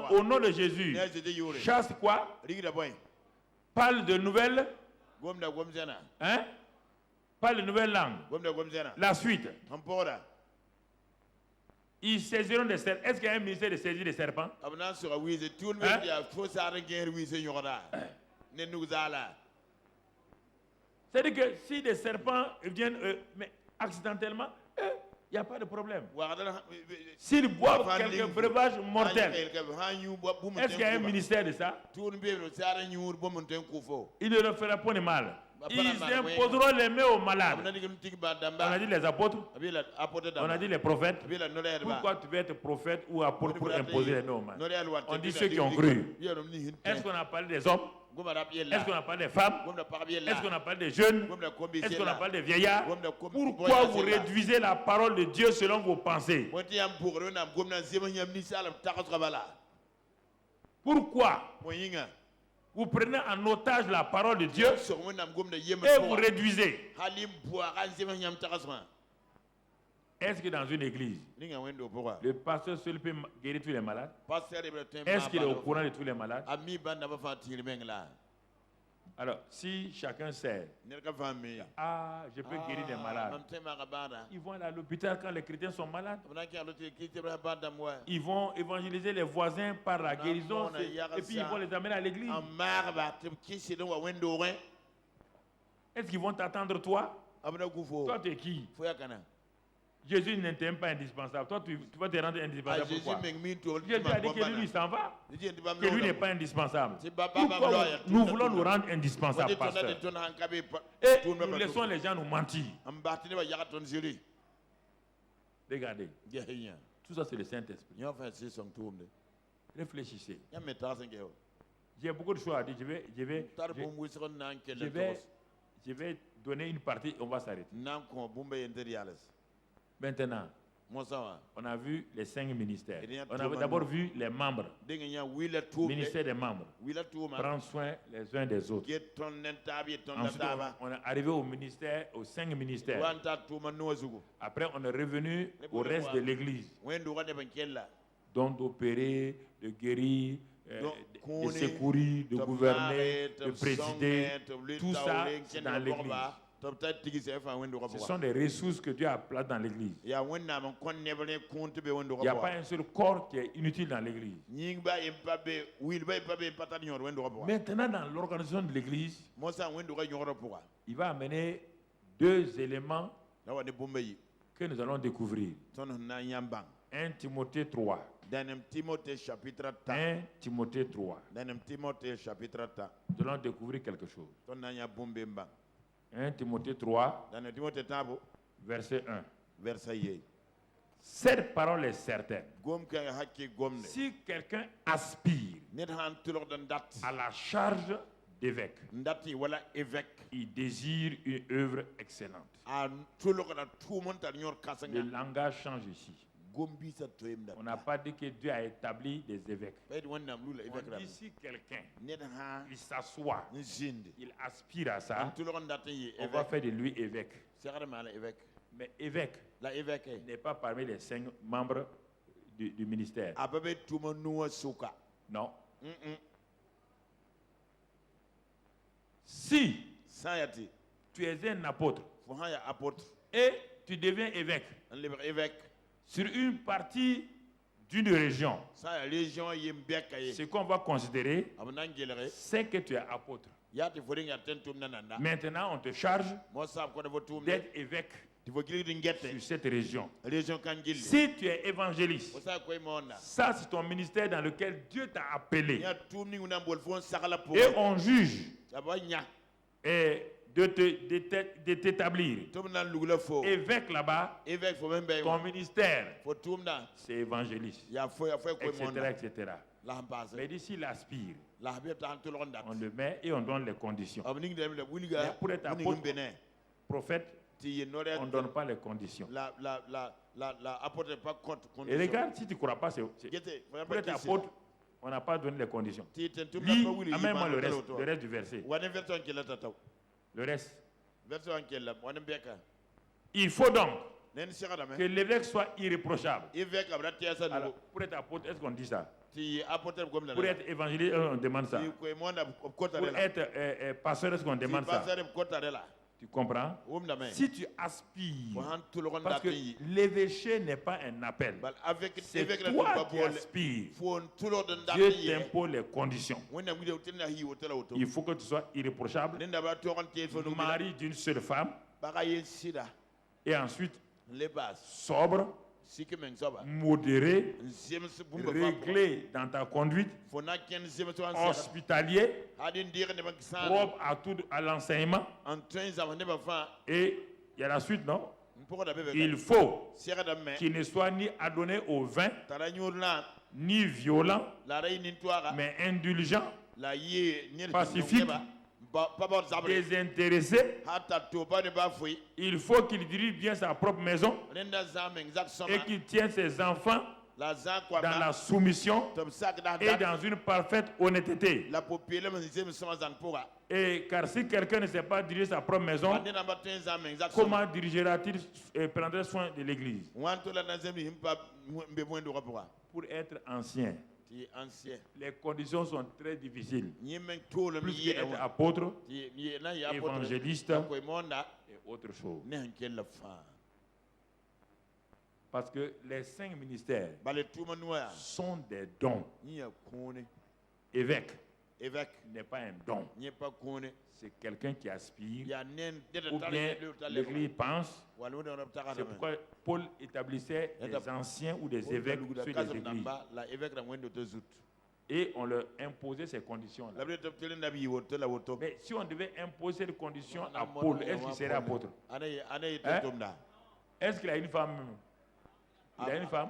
au nom de Jésus, chasse quoi? Parle de nouvelles. Hein? Parle de nouvelles langues. La suite. Ils saisiront des serpents. Est-ce qu'il y a un ministère de saisie des serpents? Hein? C'est-à-dire que si des serpents viennent mais accidentellement, il n'y a pas de problème. S'ils boivent quelques breuvages mortels, est-ce qu'il y a un ministère de ça? Il ne leur fera pas de mal. Ils imposeront les mains aux malades. On a dit les apôtres, on a dit les prophètes. Pourquoi tu veux être prophète ou apôtre pour imposer les mains aux malades? On dit ceux qui ont cru. Est-ce qu'on a parlé des hommes? Est-ce qu'on a parlé des femmes? Est-ce qu'on a parlé des jeunes? Est-ce qu'on a parlé des vieillards? Pourquoi vous réduisez la parole de Dieu selon vos pensées? Pourquoi vous prenez en otage la parole de Dieu et vous réduisez? Est-ce que dans une église, le pasteur seul peut guérir tous les malades? Est-ce qu'il est au courant de tous les malades? Alors, si chacun sait, je peux guérir des malades, ils vont aller à l'hôpital quand les chrétiens sont malades. Ils vont évangéliser les voisins par la guérison et puis ils vont les amener à l'église. Est-ce qu'ils vont t'attendre toi? Toi, tu es qui? Jésus n'était pas indispensable. Toi, tu vas te rendre indispensable. Pourquoi? Jésus a dit que lui, il s'en va. Que lui n'est pas indispensable. Pourquoi nous voulons nous rendre indispensables, pasteur? Et nous laissons les gens nous mentir. Regardez. Tout ça, c'est le Saint-Esprit. Réfléchissez. J'ai beaucoup de choses à dire. Je vais donner une partie, on va s'arrêter. Maintenant, on a vu les 5 ministères. On a d'abord vu les membres. Ministère des membres. Prendre soin les uns des autres. Ensuite, on est arrivé au ministère, aux 5 ministères. Après, on est revenu au reste de l'église. Donc d'opérer, de guérir, de secourir, de gouverner, de présider. Tout ça, c'est dans l'église. Ce sont des ressources que Dieu a placées dans l'église. Il n'y a pas un seul corps qui est inutile dans l'église. Maintenant, dans l'organisation de l'église, il va amener 2 éléments que nous allons découvrir. 1 Timothée 3. 1 Timothée 3. Nous allons découvrir quelque chose. 1 Timothée 3, verset 1. Cette parole est certaine. Si quelqu'un aspire à la charge d'évêque. Il désire une œuvre excellente. Le langage change ici. On n'a pas dit que Dieu a établi des évêques. On dit si quelqu'un il s'assoit, il aspire à ça, on va faire de lui évêque. Mais évêque n'est pas parmi les 5 membres du ministère. Non. Si tu es un apôtre et tu deviens évêque sur une partie d'une région, ce qu'on va considérer, c'est que tu es apôtre. Maintenant, on te charge d'être évêque sur cette région. Si tu es évangéliste, ça c'est ton ministère dans lequel Dieu t'a appelé. Et on juge de t'établir évêque là-bas. Ton ministère, c'est évangéliste, etc. Mais d'ici l'aspire, on le met et on donne les conditions. Mais pour être apôtre, prophète, on ne donne pas les conditions. Et regarde, si tu ne crois pas, pour être apôtre, on n'a pas donné les conditions. Lis, amène-moi le reste du verset. Le reste. Il faut donc que l'évêque soit irréprochable. Alors, pour être apôtre, est-ce qu'on dit ça? Pour être évangéliste, on demande ça. Pour être pasteur, est-ce qu'on demande ça? Tu comprends? Si tu aspires, parce que l'évêché n'est pas un appel, c'est toi qui aspires. Dieu t'impose les conditions. Il faut que tu sois irréprochable, mari d'une seule femme, et ensuite sobre, modéré, réglé dans ta conduite, hospitalier, propre à l'enseignement. Et il y a la suite, non? Il faut qu'il ne soit ni adonné au vin, ni violent, mais indulgent, pacifique, désintéressé. Il faut qu'il dirige bien sa propre maison et qu'il tienne ses enfants dans la soumission et dans une parfaite honnêteté. Et car si quelqu'un ne sait pas diriger sa propre maison, comment dirigera-t-il et prendra soin de l'église? Pour être ancien, les conditions sont très difficiles. Plus qu'être apôtre, évangéliste et autre chose. Parce que les 5 ministères sont des dons. Évêque n'est pas un don. C'est quelqu'un qui aspire. Ou bien l'Église pense. C'est pourquoi Paul établissait des anciens ou des évêques sur les églises. Et on leur imposait ces conditions-là. Mais si on devait imposer ces conditions à Paul, est-ce qu'il serait apôtre? Est-ce qu'il a une femme? Il a une femme?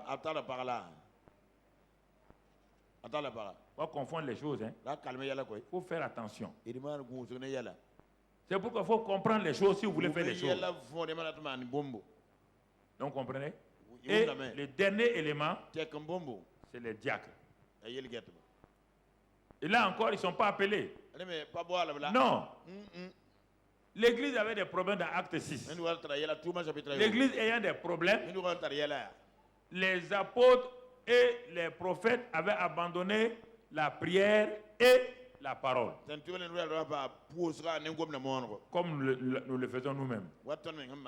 On va confondre les choses. Il faut faire attention. C'est pourquoi il faut comprendre les choses si vous voulez faire les choses. Donc, comprenez? Et le dernier élément, c'est les diacres. Et là encore, ils ne sont pas appelés. Non. L'Église avait des problèmes dans Acte 6. L'Église ayant des problèmes, les apôtres et les prophètes avaient abandonné la prière et la parole. Comme nous le faisons nous-mêmes.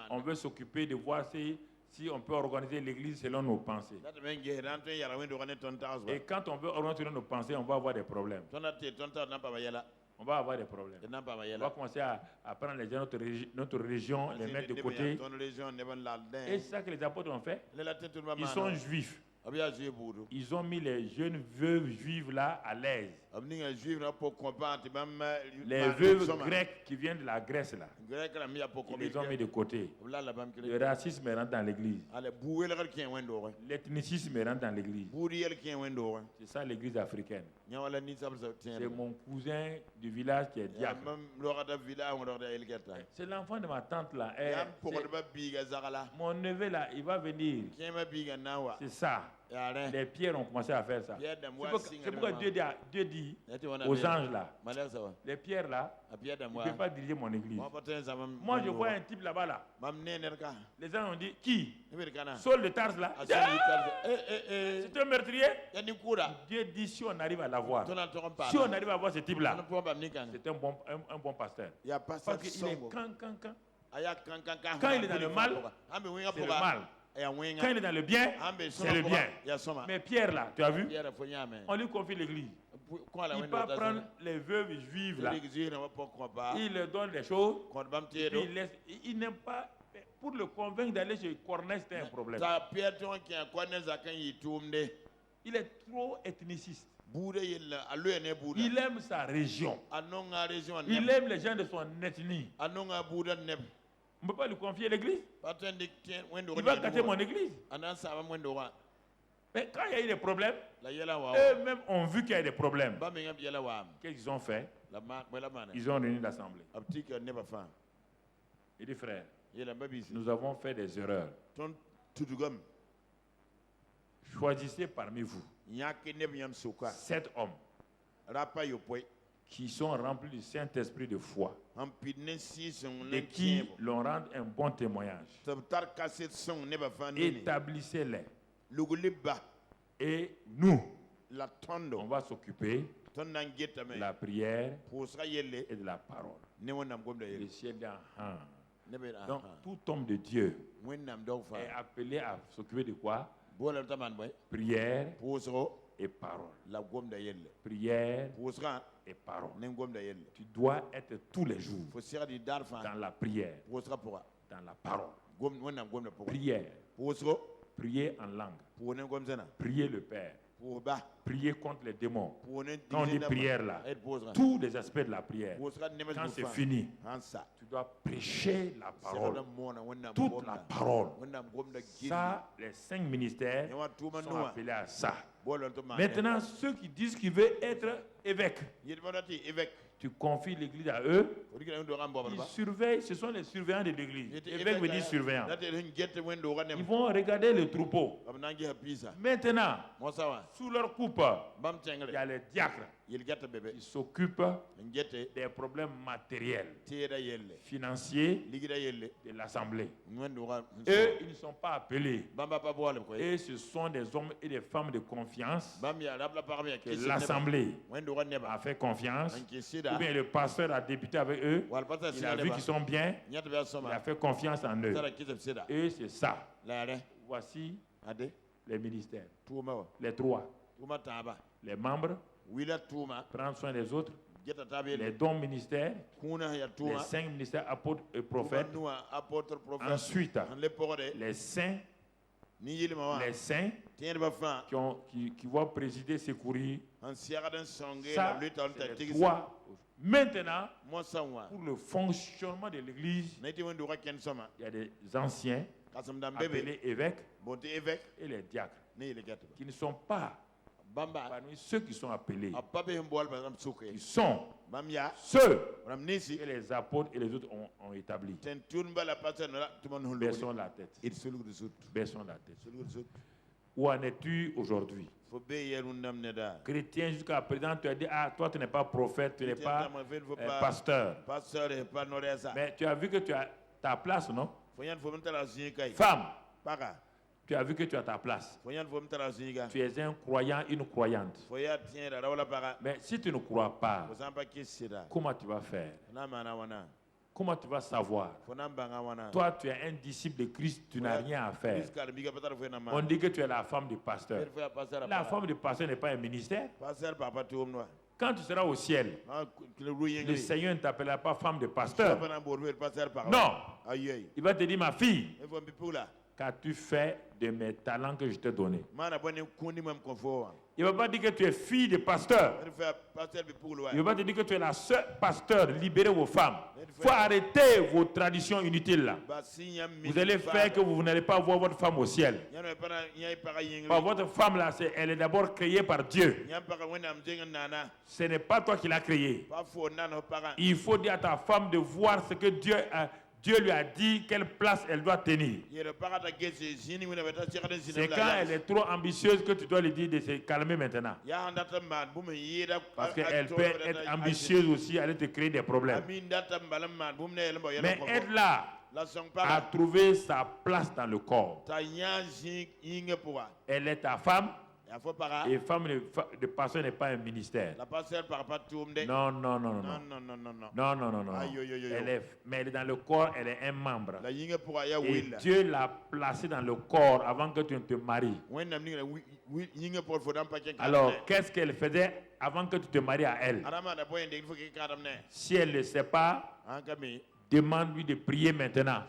On veut s'occuper de voir si on peut organiser l'église selon nos pensées. Et quand on veut organiser selon nos pensées, on va avoir des problèmes. On va avoir des problèmes. On va commencer à prendre les gens de notre religion, les mettre de côté. Et c'est ça que les apôtres ont fait. Ils sont juifs. Ils ont mis les jeunes veuves juives là à l'aise. Les veuves grecques qui viennent de la Grèce là, ils les ont mis de côté. Le racisme rentre dans l'église. L'ethnicisme rentre dans l'église. C'est ça l'église africaine. C'est mon cousin du village qui est diacre. C'est l'enfant de ma tante là. Mon neveu là, il va venir. C'est ça. Les pierres ont commencé à faire ça. C'est pourquoi Dieu dit aux anges là, les pierres là, ils ne peuvent pas diriger mon église. Moi je vois un type là-bas là. Les anges ont dit, qui? Saul de Tarse là. C'est un meurtrier. Dieu dit, si on arrive à l'avoir, si on arrive à voir ce type là, c'est un bon pasteur. Parce qu'il est quand il est dans le mal, c'est le mal. Quand il est dans le bien, c'est le bien. Mais Pierre là, tu as vu? On lui confie l'église. Il va prendre les veuves juives là. Il leur donne des choses. Et puis il n'aime pas. Pour le convaincre d'aller chez Cornès, c'était un problème. Il est trop ethniciste. Il aime sa région. Il aime les gens de son ethnie. On ne peut pas lui confier l'église. Il va gâter mon église. Mais quand il y a eu des problèmes, eux-mêmes ont vu qu'il y a eu des problèmes. Qu'est-ce qu'ils ont fait? Ils ont réuni l'assemblée. Il dit, frère, nous avons fait des erreurs. Choisissez parmi vous 7 hommes qui sont remplis du Saint-Esprit de foi et qui leur rendent un bon témoignage. Établissez-les. Et nous, on va s'occuper de la prière et de la parole. Le ciel dit, donc, tout homme de Dieu est appelé à s'occuper de quoi? Prière et parole. Prière et parole. Tu dois être tous les jours dans la prière, dans la parole. Prière. Prier en langue. Prier le Père. Prier contre les démons. Quand on dit prière là, tous les aspects de la prière, quand c'est fini, tu dois prêcher la parole, toute la parole. Ça, les 5 ministères sont appelés à ça. Maintenant, ceux qui disent qu'ils veulent être évêques, tu confies l'église à eux, ils surveillent, ce sont les surveillants de l'église. Évêque veut dire surveillant. Ils vont regarder le troupeau. Maintenant, sous leur coupe, il y a les diacres qui s'occupent des problèmes matériels, financiers de l'assemblée. Eux, ils ne sont pas appelés. Et ce sont des hommes et des femmes de confiance que l'assemblée a fait confiance. Ou bien le pasteur a débuté avec eux, il a vu qu'ils sont bien, il a fait confiance en eux. Et c'est ça. Voici les ministères. Les 3. Les membres, prendre soin des autres. Les dons ministères, les 5 ministères apôtres et prophètes. Ensuite, les saints, qui vont présider, secourir. Ça, c'est les 3. Maintenant, pour le fonctionnement de l'église, il y a des anciens appelés évêques et les diacres qui ne sont pas parmi ceux qui sont appelés, qui sont ceux que les apôtres et les autres ont établis. Baissons la tête. Baissons la tête. Où en es-tu aujourd'hui? Chrétien, jusqu'à présent, tu as dit, toi tu n'es pas prophète, tu n'es pas pasteur. Mais tu as vu que tu as ta place, non? Femme, tu as vu que tu as ta place. Tu es un croyant, une croyante. Mais si tu ne crois pas, comment tu vas faire? Comment tu vas savoir? Toi, tu es un disciple de Christ, tu n'as rien à faire. On dit que tu es la femme du pasteur. La femme du pasteur n'est pas un ministère. Quand tu seras au ciel, le Seigneur ne t'appellera pas femme de pasteur. Non. Il va te dire, ma fille, qu'as-tu fait de mes talents que je t'ai donnés? Il ne va pas dire que tu es fille de pasteur. Il ne va pas te dire que tu es la seule pasteur. Libérez vos femmes. Il faut arrêter vos traditions inutiles là. Vous allez faire que vous n'allez pas voir votre femme au ciel. Votre femme là, elle est d'abord créée par Dieu. Ce n'est pas toi qui l'as créée. Il faut dire à ta femme de voir ce que Dieu lui a dit, quelle place elle doit tenir. C'est quand elle est trop ambitieuse que tu dois lui dire de se calmer maintenant. Parce qu'elle peut être ambitieuse aussi, elle te créer des problèmes. Mais aide-la à trouver sa place dans le corps. Elle est ta femme. Et femme de pasteur n'est pas un ministère. Non. Mais elle est dans le corps, elle est un membre. Et Dieu l'a placée dans le corps avant que tu ne te maries. Alors, qu'est-ce qu'elle faisait avant que tu te maries à elle? Si elle ne sait pas, demande-lui de prier maintenant.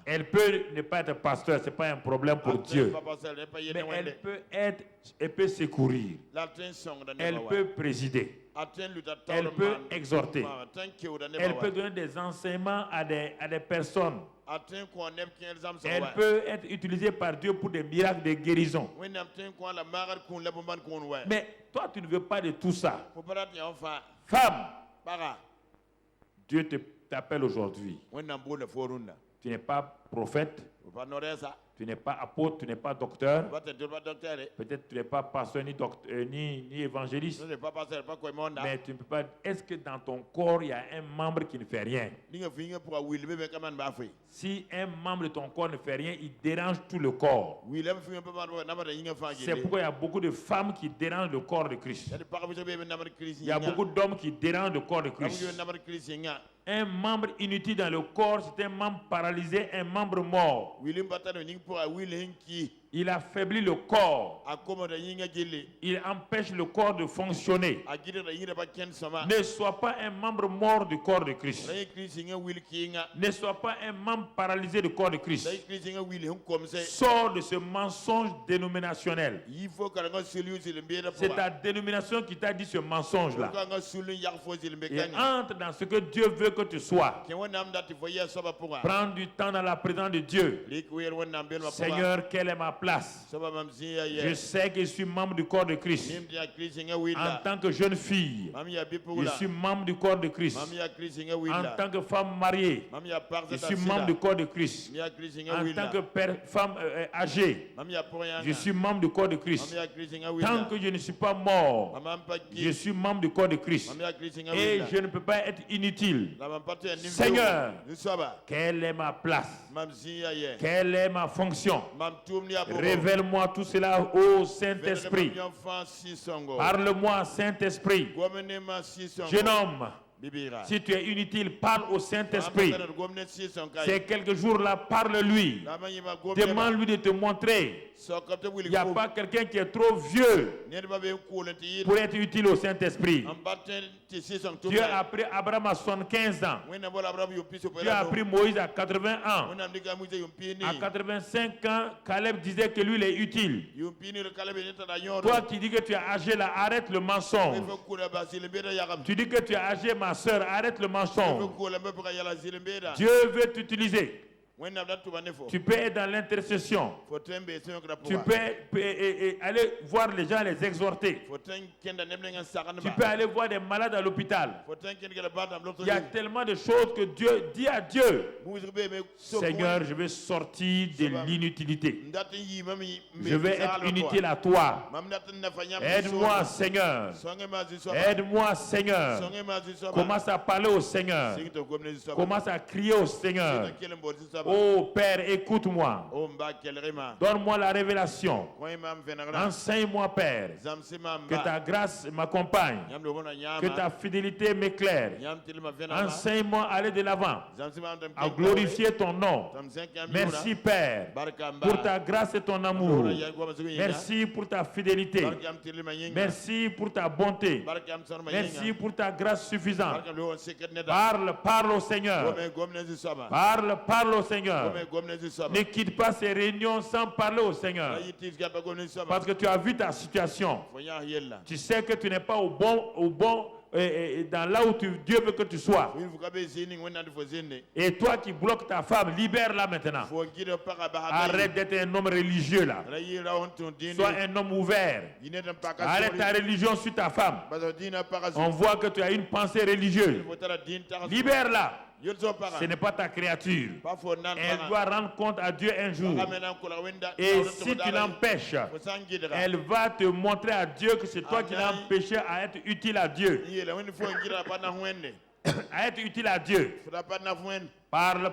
Elle peut ne pas être pasteur, ce n'est pas un problème pour Dieu. Mais elle peut secourir. Elle peut présider. Elle peut exhorter. Elle peut donner des enseignements à des personnes. Elle peut être utilisée par Dieu pour des miracles de guérison. Mais toi, tu ne veux pas de tout ça. Femme, Dieu t'appelle aujourd'hui. Tu n'es pas prophète, tu n'es pas apôtre, tu n'es pas docteur. Peut-être tu n'es pas pasteur ni évangéliste. Mais tu ne peux pas. Est-ce que dans ton corps, il y a un membre qui ne fait rien? Si un membre de ton corps ne fait rien, il dérange tout le corps. C'est pourquoi il y a beaucoup de femmes qui dérangent le corps de Christ. Il y a beaucoup d'hommes qui dérangent le corps de Christ. Un membre inutile dans le corps, c'est un membre paralysé, un membre mort. Il affaiblit le corps. Il empêche le corps de fonctionner. Ne sois pas un membre mort du corps de Christ. Ne sois pas un membre paralysé du corps de Christ. Sors de ce mensonge dénominationnel. C'est ta dénomination qui t'a dit ce mensonge-là. Et entre dans ce que Dieu veut que tu sois. Prends du temps dans la présence de Dieu. Seigneur, quelle est ma place? Je sais que je suis membre du corps de Christ. En tant que jeune fille, je suis membre du corps de Christ. En tant que femme mariée, je suis membre du corps de Christ. En tant que femme âgée, je suis membre du corps de Christ. Tant que je ne suis pas mort, je suis membre du corps de Christ. Et je ne peux pas être inutile. Seigneur, quelle est ma place? Quelle est ma fonction? Révèle-moi tout cela, ô Saint-Esprit. Parle-moi, Saint-Esprit. Jeune homme, si tu es inutile, parle au Saint-Esprit. Ces quelques jours-là, parle-lui. Demande-lui de te montrer. Il n'y a pas quelqu'un qui est trop vieux pour être utile au Saint-Esprit. Dieu a pris Abraham à 75 ans. Dieu a pris Moïse à 80 ans. À 85 ans, Caleb disait que lui, il est utile. Toi, tu dis que tu es âgé là, arrête le mensonge. Tu dis que tu es âgé, ma soeur, arrête le mensonge. Dieu veut t'utiliser. Tu peux être dans l'intercession. Tu peux aller voir les gens, les exhorter. Tu peux aller voir des malades à l'hôpital. Il y a tellement de choses que Dieu dit à Dieu. Seigneur, je vais sortir de l'inutilité. Je vais être inutile à toi. Aide-moi, Seigneur. Aide-moi, Seigneur. Commence à parler au Seigneur. Commence à crier au Seigneur. Oh Père, écoute-moi. Donne-moi la révélation. Enseigne-moi, Père. Que ta grâce m'accompagne. Que ta fidélité m'éclaire. Enseigne-moi à aller de l'avant. À glorifier ton nom. Merci, Père, pour ta grâce et ton amour. Merci pour ta fidélité. Merci pour ta bonté. Merci pour ta grâce suffisante. Parle au Seigneur. Parle au Seigneur. Seigneur. Ne quitte pas ces réunions sans parler au Seigneur. Parce que tu as vu ta situation. Tu sais que tu n'es pas au bon dans là où Dieu veut que tu sois. Et toi qui bloques ta femme, libère-la maintenant. Arrête d'être un homme religieux là. Sois un homme ouvert. Arrête ta religion sur ta femme. On voit que tu as une pensée religieuse. Libère-la. Ce n'est pas ta créature. Elle doit rendre compte à Dieu un jour. Et si tu l'empêches, elle va te montrer à Dieu que c'est toi qui l'as empêché à être utile à Dieu. À être utile à Dieu. Parle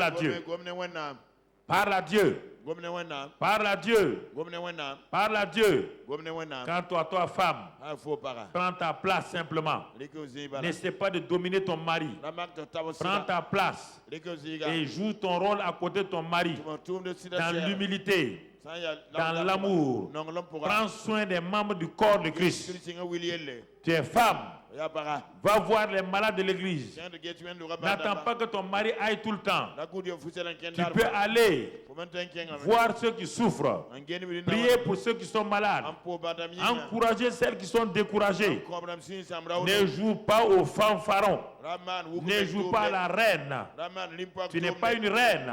à Dieu. Parle à Dieu. Parle à Dieu. Parle à Dieu. Quand toi, femme, prends ta place simplement. N'essaie pas de dominer ton mari. Prends ta place et joue ton rôle à côté de ton mari. Dans l'humilité, dans l'amour. Prends soin des membres du corps de Christ. Tu es femme. Va voir les malades de l'église. N'attends pas que ton mari aille tout le temps. Tu peux aller voir ceux qui souffrent. Prier pour ceux qui sont malades. Encourager celles qui sont découragées. Ne joue pas au fanfaron. Ne joue pas à la reine. Tu n'es pas une reine.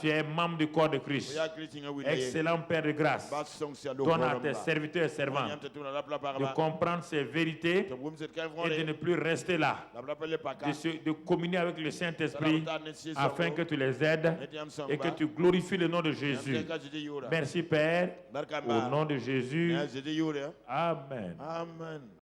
Tu es membre du corps de Christ. Excellent Père de grâce. Donne à tes serviteurs et servants de comprendre ces vérités et de ne plus rester là, de communier avec le Saint-Esprit afin que tu les aides et que tu glorifies le nom de Jésus. Merci Père, au nom de Jésus. Amen.